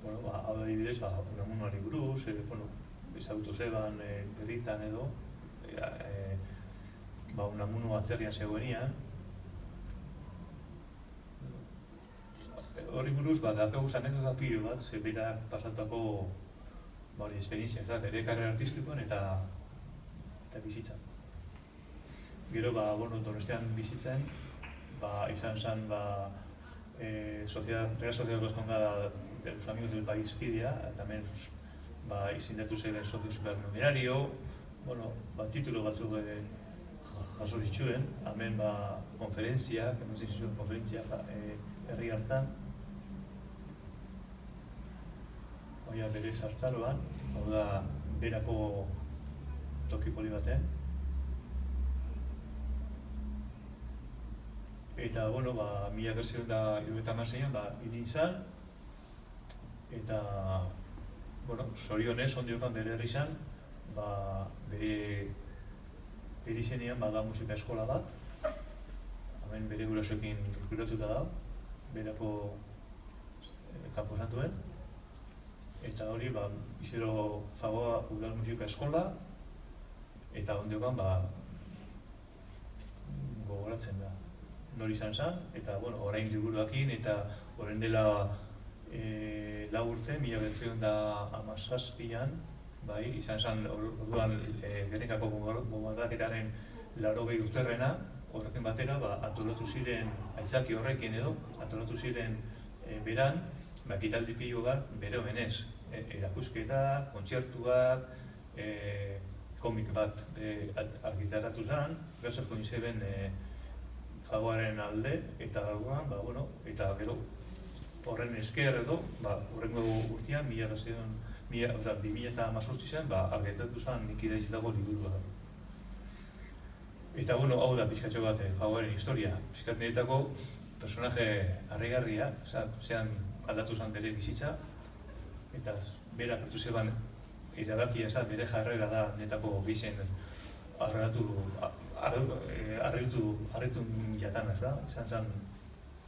hau da dibidez, Unamunoari buruz, ezagutu zeban berritan edo, Unamuno atzerrian zegoenian. Horri buruz, dakaguz anekdota pilo bat, bera pasatutako esperientzia, bere karrera artistikoan eta bizitzan. Gero, Donostian bizitzen, izan zen Real Sociedad Vasconga de los Amigos del País kidea, eta hemen izendatu zeben socio supernumerario, titulo batzuk jaso zituen, hemen konferentzia, herri hartan, bere sartzaroan, hau da berako toki poli baten. Eta, 1976an hil izan, eta, zorionez, ondiokan bere herri izan, bere izenean da musika eskola bat, hemen bere gurasoekin turkuratuta da, berako kanposantuen, eta hori, izero Fagoa udal musika eskola, eta ondiokan, gogoratzen da. Nori izan zen, eta orain liburuakin, eta orain dela 4 urte, 1917an, izan zen orduan Gernikako bombardaketaren 80 urterrena, horrekin batera, antolatu ziren, aitzaki horrekin edo, antolatu ziren beran, ekitaldi pilo bat bere omenez. Erakusketak, kontzertuak, komik bat argitaratu zen, gauzazko nizeben Fagoaren alde, eta eta gero horren esker edo, horrengo urtean, 2018an, argitaratu zen nik idazitako liburua. Eta hau da pixkatxo bat Fagoaren historia, pixkat niretako personaje harrigarria, zean aldatu zen bere bizitza, eta berak hartu zeban erabakia, bere jarrera da netako gehien harritu jatan, izan zen,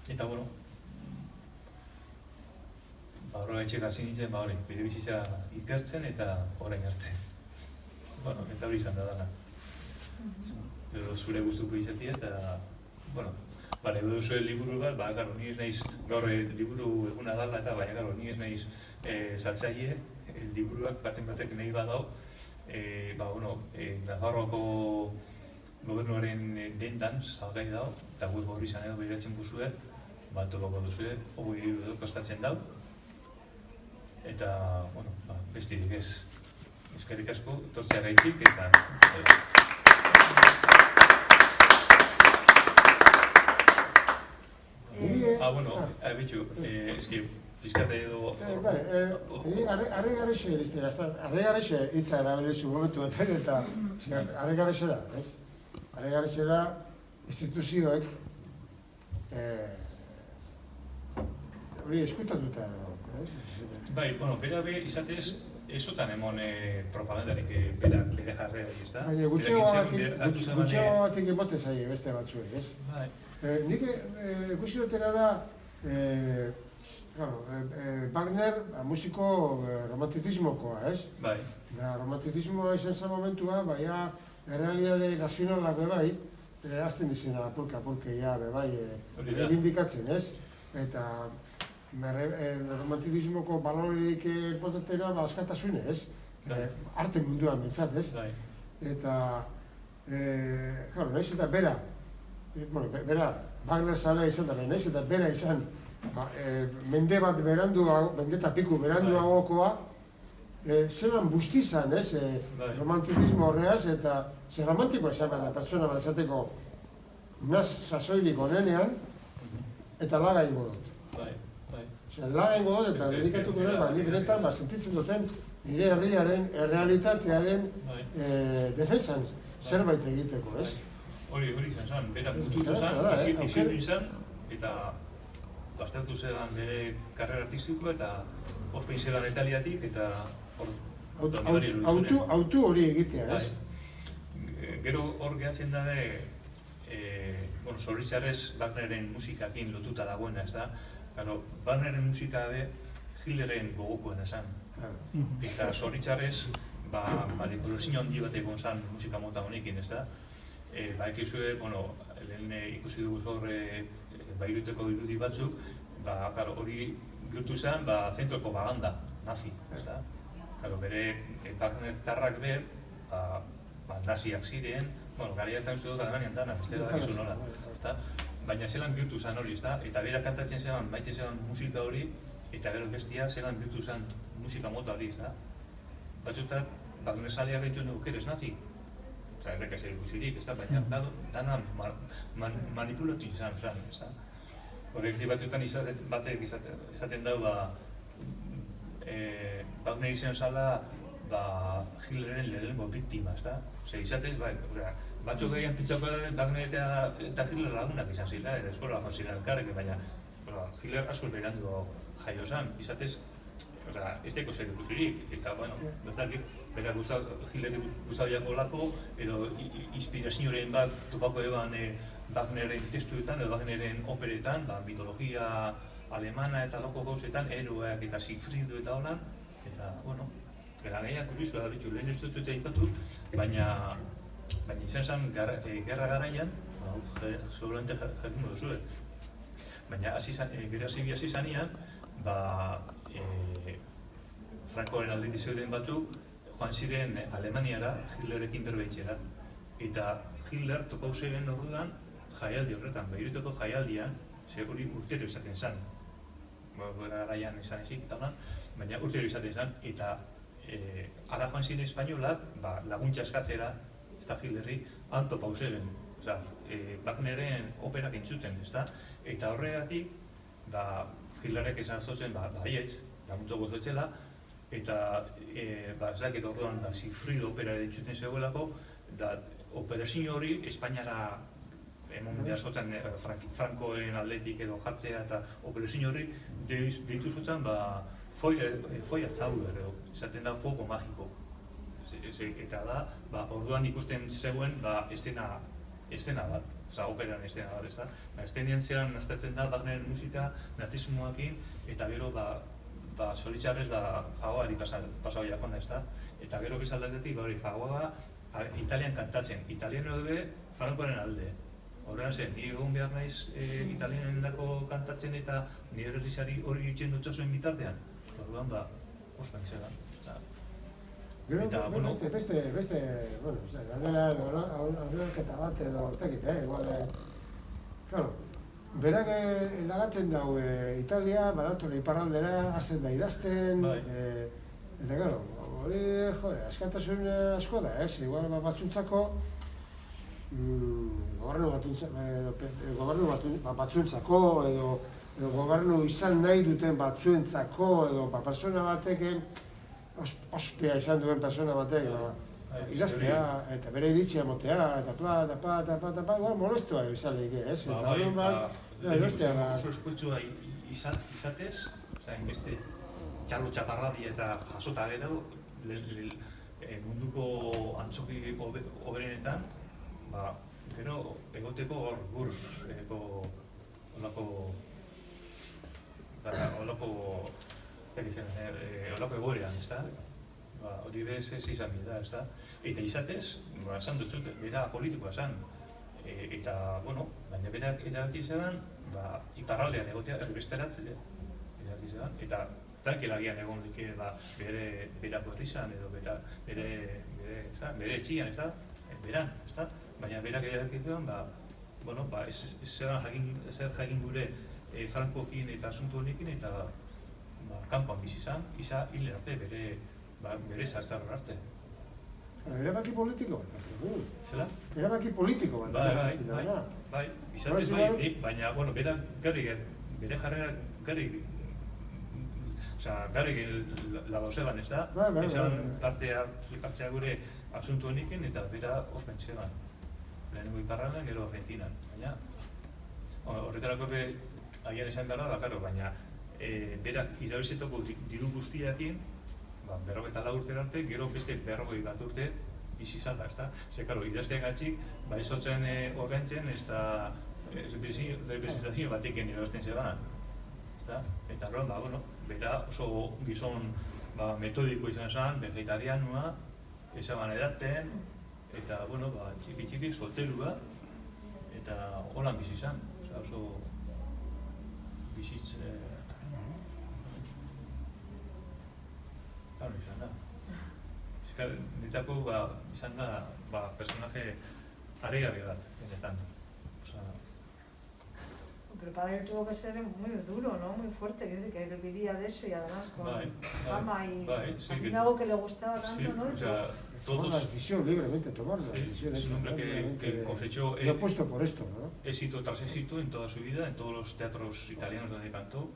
eta horrela etxek hasi nintzen, bere bizitza ikertzen eta orain arte. Eta hori izan da dana. Zure guztuko izatea eta, edo zuen liburu bat, ni ez naiz gaur liburu eguna dala eta ni ez naiz saltzaile, liburuak batek nahi badau, Nafarroako gobernuaren dendan salgai dau, eta web horri izan edo behiratzen guzue, topako duzue, 20 € kostatzen dau, eta, bestirik ez. Eskerrik asko, etortzea gaitzik, eta... Bitxu, eski, pizkate edo... Arre garrixe diztera, arre garrixe hitza erabilizu momentu eta arre garrixe da, ez? Arre garrixe da instituzioek hori eskutatuta, ez? Bai, bera izatez, ez zutan emon propagandarik bere jarrera, ez da? Baina gutxeago batik emote zaie beste batzuek, ez? Bai. Nik ikusi dutena da, Wagner musiko romantizismokoa, ez? Bai. Da, romantizismoa izan zen momentua, baina errealitate nazionalak bebai, azten dizena apurka-apurkeia bebai bindikatzen, ez? Eta romantizismoko balorerik importantena askatasune, ez? Arte munduan bintzat, ez? Eta, nahiz eta bera, Wagner zalea izan da, nahiz eta bera izan, mende bat mende eta piku beranduagokoa, zelan busti zan, ez? Romantizismo horreaz, eta zer romantikoa izan behar da, pertsona bat esateko naz sasoilik onenean, eta laga ingo dut. Laga ingo dut, eta dedikatuko dut, ni benetan sentitzen duten nire herriaren, errealitatearen defensan zerbait egiteko, ez? Hori izan zen, bera mututu zen, iziru izan, eta gaztatu zelan bere karrera artistiko, eta ospein zelan Italiatik, eta autu hori egitea, ez? Gero hor gehatzen da zoritxarrez Wagnerren musikakin lotuta dagoena, ez da? Wagnerren musika Hitlerren gogokoena zen. Eta zoritxarrez, manipulazio handi bat egon zen musika mota honekin, ez da? Ekizue, lehen ikusi dugu horre bairuteko irudi batzuk, hori bihurtu zen zentro propaganda nazi, ez da? Bere Wagner-tarrak naziak ziren, garaiatan uste dut Alemanian dana, beste da gizu nola, baina zelan bihurtu zen hori, ez da? Eta bera kantatzen zelan, maite zelan musika hori, eta gero bestia zelan bihurtu zen musika mota hori, ez da? Batzutat, Wagner-zaleak egiten dugu kerez nazi, erreka zer ikusirik, baina dana manipulatu izan, ez da? Horrek batzutan batek izaten dau, Wagner izan zala Hitlerren lehenengo biktima, ez da? Izatez, batzuk egin pitzako Wagner eta Hitler lagunak izan zila, eskola joan ziren elkarrek, baina Hitler asko berandu jaio zan, izatez, ez daiko zer ikusirik, eta, bera Hitleri guztabiako lako, edo inspirazioaren bat topako eban Wagnerren testuetan, edo Wagnerren operetan, mitologia alemana eta loko gauzetan, eroak eta Siegfriedu eta holan, eta, gara gehiak kuriosua da bitu, lehen ez dut zuetea ipatu, baina izan zen gerra garaian, seguramente jakingo duzu, baina gerra zibia hasi zanean, Frankoren aldizioen batzuk joan ziren Alemaniara Hitlerekin berbeitzera. Eta Hitler topau ziren orduan jaialdi horretan, Beiruteko jaialdian, hori urtero izaten zen. Garaian izan ezik, baina urtero izaten zen, eta ara joan ziren espainolak laguntza eskatzera, ez da Hitlerri, han topau ziren. Wagnerren operak entzuten, ez da? Eta horregatik, Hitlerrek esan zotzen, baietz, laguntza gozoetzela, eta ez dakit orduan Siegfried opera entzuten zegoelako, operazio hori Espainiara emon behar zotzen Frankoen aldetik edo jartzea, eta operazio hori deitu zotzen foia zauder, izaten da fuego magiko. Eta da, orduan ikusten zegoen estena bat, operan estena bat, ez da. Estenean zelan naztatzen da Wagnerren musika, nazismoakin, eta gero zoritxarrez fagoari pasau jakona, ez da. Eta gero bezaldatetik, fagoa Italian kantatzen, italiano edo Frankoren alde. Horrean zen, ni egon behar naiz italianen dako kantatzen eta nire herrizari hori itxen dutxasuen bitartean. Orduan, ospan izela. Beste, galdera aurrelketa bat edo, ez dakit, igual, berak lagatzen dau Italia, badator iparraldera, hasten da idazten, eta, hori, askatasun asko da, ez? Igual batzuntzako, gobernu batzuntzako, edo gobernu izan nahi duten batzuentzako, edo persona batek, ospea izan duen persona batek, idaztea, eta bere iritzia motea, eta molestua izan lehike, ez? Oso eskuetsua izatez, beste txalo txaparradi eta jasota gero, munduko antzoki hoberenetan, gero egoteko hor olako egorean, ez da? Hori bez ez izan bida, ez da? Eta izatez, esan dut zut, bera politikoa esan. Eta, bueno, baina berak erabaki zeban, iparraldean egotea erbesteratzea. Eta tankelagian egon like bere berako herrizan edo bere etxian, ez da? Beran, ez da? Baina berak erabaki zeban, zer jakin gure Frankokin eta asunto honekin eta kanpoan bizi izan, hil arte, bere sartzarra arte. Erabaki politiko bat. Zela? Erabaki politiko bat. Bai, izatez baina, bere jarrera garri lagauzeban, ez da? Esan hartzea gure asunto honekin eta bera horren zeban. Lehenengo iparraldean, gero Argentinan. Baina, horretarako agian esan gara da, baina berak irabizetako diru guztiakin, 54 urte arte, gero beste 40 urte bizi izan da, ez da? Ze, karo, idazteagatxik, ezotzen ordaintzen, ez da representazio batekin irabazten zeban, ez da? Eta horren, bera oso gizon metodiko izan zen, vegetarianua, ezaban edaten, eta, txiki solterua, eta holan bizi izan, oso bizitz... Claro, izan da. Netako izan da personaje aregarri bat, benetan. Pero para él tuvo que ser muy duro, ¿no? Muy fuerte, que él vivía de eso y además con fama y haciendo algo que le gustaba tanto, ¿no? Tomar la decisión libremente, tomar la decisión. Es un hombre que cosechó puesto por esto, ¿no? Éxito tras éxito en toda su vida, en todos los teatros italianos donde cantó.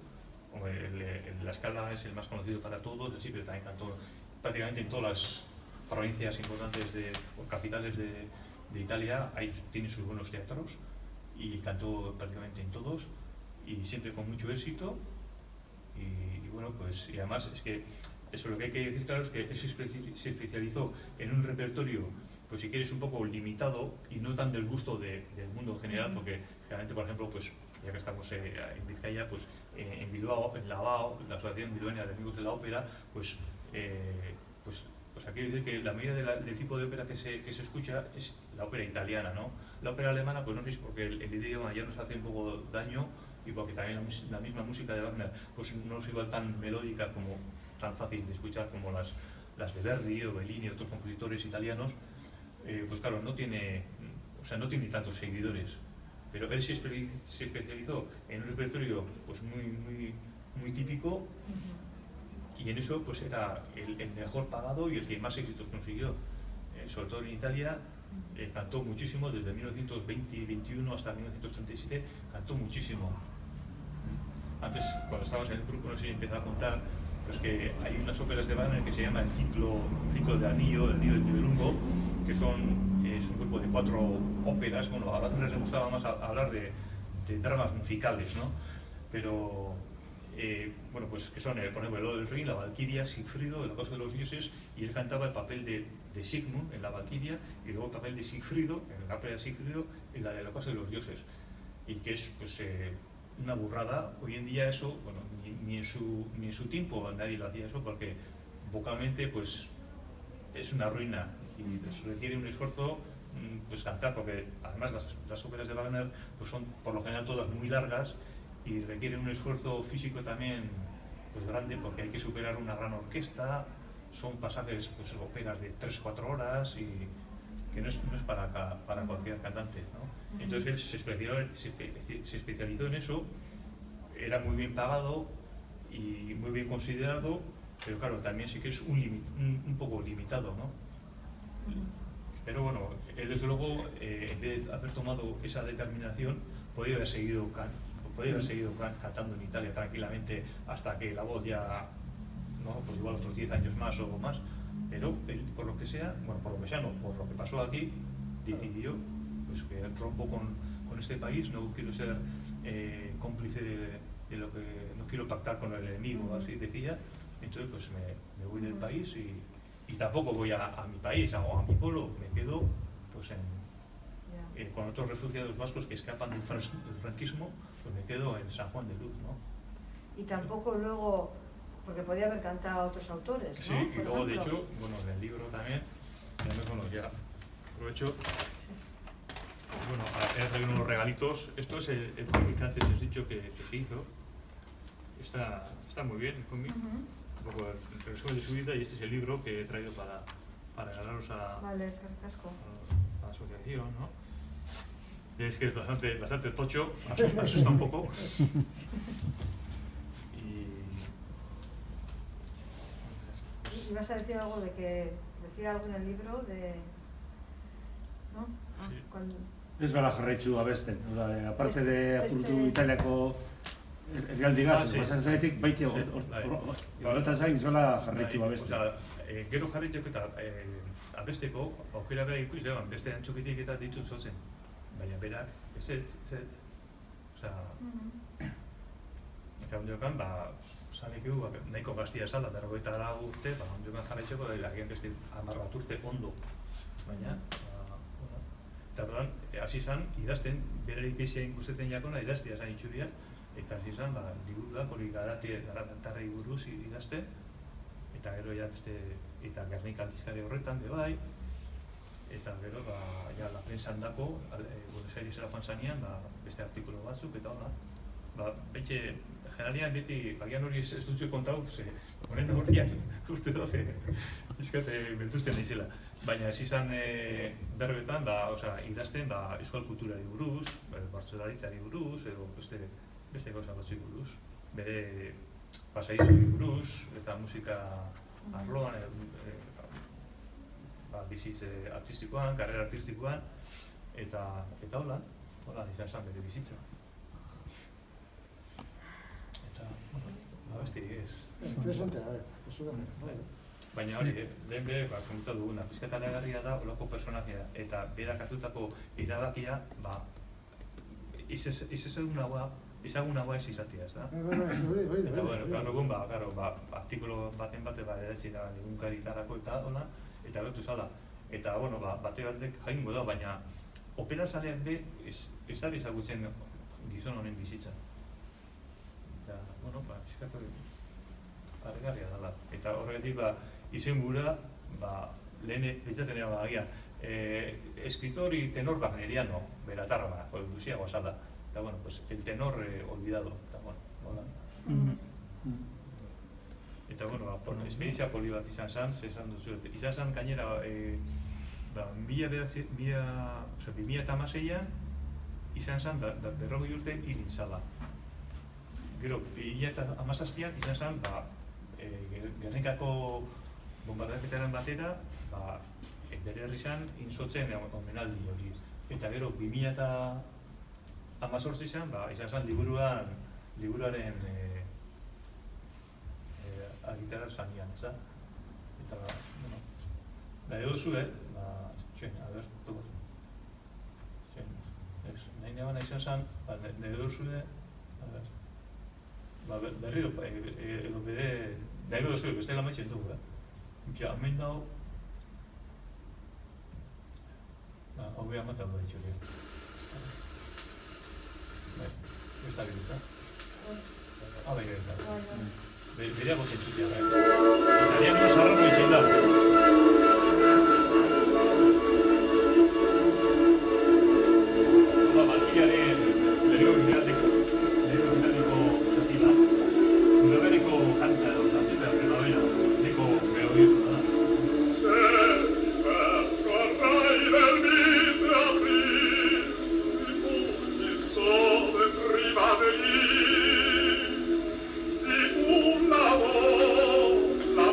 La Scala es el más conocido para todos, pero también cantó prácticamente en todas las provincias importantes o capitales de Italia. Ahí tiene sus buenos teatros y cantó prácticamente en todos y siempre con mucho éxito. Y además es que eso lo que hay que decir claro es que él se especializó en un repertorio, pues si quieres un poco limitado y no tan del gusto del mundo en general, porque generalmente, por ejemplo, pues ya que estamos en Vizcaya, pues en Bilbao, en la ABAO, la Asociación Bilbaína de Amigos de la Ópera, quiero decir que la mayoría del tipo de ópera que se escucha es la ópera italiana, ¿no? La ópera alemana, pues no sé, porque el idioma ya nos hace un poco daño y porque también la misma música de Wagner pues no es igual tan melódica como tan fácil de escuchar como las de Verdi o Bellini y otros compositores italianos, pues claro, no tiene tantos seguidores. Pero él se especializó en un repertorio pues muy típico y en eso pues era el mejor pagado y el que más éxitos consiguió. Sobre todo en Italia cantó muchísimo, desde 1920-21 hasta 1937 cantó muchísimo. Antes, cuando estábamos en el grupo, no sé si empezaba a contar pues que hay unas óperas de Wagner que se llama el ciclo de Anillo, el Nido del Nibelungo, que es un grupo de 4 óperas. Bueno, a Wagner le gustaba más hablar de dramas musicales, ¿no? Pero, pues que son, por ejemplo, el Oro del Rey, la Valquiria, Sigfrido, la Cosa de los Dioses, y él cantaba el papel de Sigmund en la Valquiria, y luego el papel de Sigfrido, en la ópera de Sigfrido, en la de la Cosa de los Dioses. Y que es, pues, una burrada. Hoy en día eso, bueno, ni en su tiempo nadie lo hacía eso, porque vocalmente, pues, es una ruina, y requiere un esfuerzo pues cantar, porque además las óperas de Wagner pues son por lo general todas muy largas y requieren un esfuerzo físico también pues grande, porque hay que superar una gran orquesta, son pasajes, pues óperas de 3-4 horas y que no es para cualquier cantante, ¿no? Entonces él se especializó en eso, era muy bien pagado y muy bien considerado, pero claro, también sí que es un poco limitado, ¿no? Pero bueno, él desde luego, en vez de haber tomado esa determinación, podría haber seguido cantando en Italia tranquilamente hasta que la voz ya, ¿no? Pues igual otros 10 años más o más, pero él, por lo que sea, no, por lo que pasó aquí, decidió pues que rompo con este país, no quiero ser cómplice de lo que, no quiero pactar con el enemigo, así decía. Entonces pues me voy del país y tampoco voy a mi país o a mi pueblo, me quedo pues con otros refugiados vascos que escapan del franquismo, pues me quedo en San Juan de Luz, ¿no? Y tampoco luego, porque podía haber cantado a otros autores, ¿no? Sí, y Por luego de ejemplo. hecho, bueno, en el libro también, bueno, ya aprovecho, Sí. bueno, he traído unos regalitos. Esto es el cómic que antes os he dicho que se hizo. Está muy bien el cómic, un poco el resumen de su vida, y este es el libro que he traído para regalaros Vale, es casco. a la asociación, ¿no? Es que es bastante tocho, asusta un poco. ¿Y vas a decir algo decir algo en el libro ¿no? Sí. Ez bala jarraitzu abesten, aparte de apurtu Beste- Italiako herrialdigaz, sí. pasan zaretik, baite Sí, horretaz gain ez bala jarraitu Bai, abesten. Gero jarraitzeko eta abesteko aukera behar ikusi, beste antzukitik eta ditu zotzen. Baina berak, ez. Eta ondiokan, zalekiu, nahiko gaztia esala, 40 urte, ondiokan jarraitzeko, agian beste 10 bat urte ondo. Baina, eta orduan, hasi izan, idazten, bere ikesia inkustetzen jakona, idaztia esan itxuria, eta hasi izan, liburuak hori garatarrei buruz idazten, eta gero ja beste, eta Gernika aldizkari horretan, bai, eta gero, la prensan dako, Buenos Airesera joan zanean, beste artikulo batzuk, eta hola, betxe, generalian beti, agian hori ez dutzu kontau, honen horian, uste dut, izkate beltuzten naizela. Baina ez izan berbetan, idazten euskal kulturari buruz, bertsolaritzari buruz, edo beste gauza batzuk buruz, bere pasaizuari buruz, eta musika arloan, bizitze artistikoan, karrera artistikoan, eta hola izan zen bere bizitza. Eta, beste ez. Interesante, eso Baina hori, lehen behe, komentu duguna, pizkatalegarria da, olako personajea, eta berak hartutako erabakia, ezagunagoa ez izatea, ez da? Eta, bueno, gaur egun, artikulo baten edatzi da, egunkaritarako eta hola, eta gertu zala. Eta, bueno, bate batek jaingo da, baina operazaleak be, ez da ezagutzen gizon honen bizitza. Eta, bueno, pizkatu harrigarria dela. Eta horregatik, izen gura, lehen betzaten ega agian, escritori tenor wagneriano, beratarra, duziagoa zala. Eta, bueno, pues, el tenor olvidado. Eta, bueno, hola. Eta, bueno, esperientzia poli bat izan zen, izan zen gainera, 2016an, izan zen, 40 urte hilin zala. Gero, 2017an izan zen, Gernikako bombardaketaren batera, bere herri zen inzotzen omenaldi hori. Eta gero, 2018an, izan zen liburuaren agitara zanean, ez da? Eta, bueno, edo zuen, txuen, tokoz. Nahi nabana izan zen, edo zuen, berri du, edo bere, nahi edo zuen, beste lamaitzen dugu, hemen dago, hau behar matan da ditxo, ez da gero, ez da? Bai, ez da. Berea botzen txutia, italian no sarrano itxen da. Balkiriaren lehenko zati bat, Udaberriko kanta edo kantzeta primavera, leheko melodiosoa da. La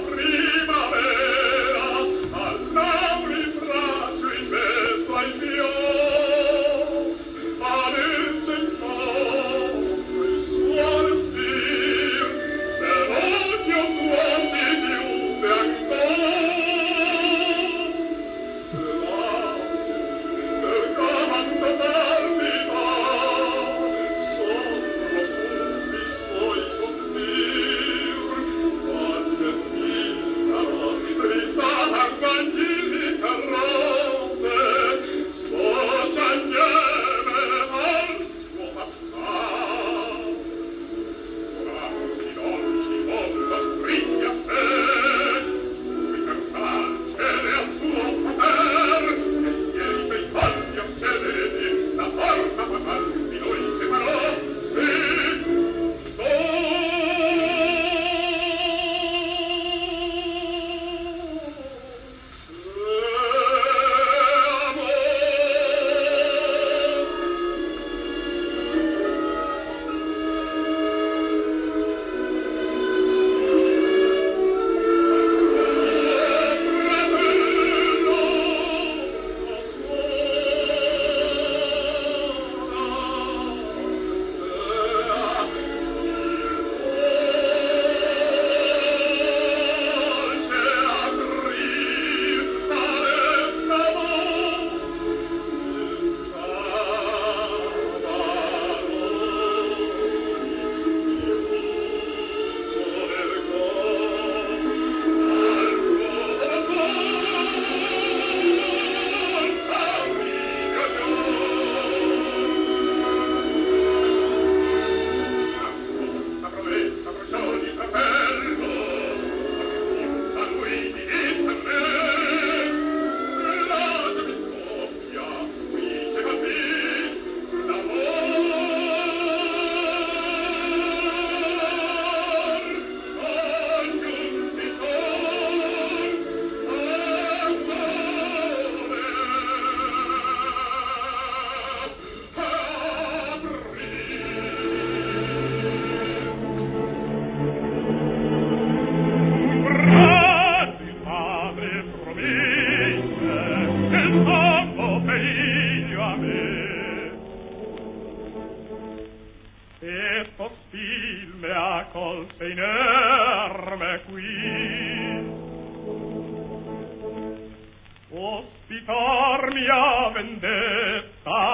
il me accolse inerme qui. Ospitar mia vendetta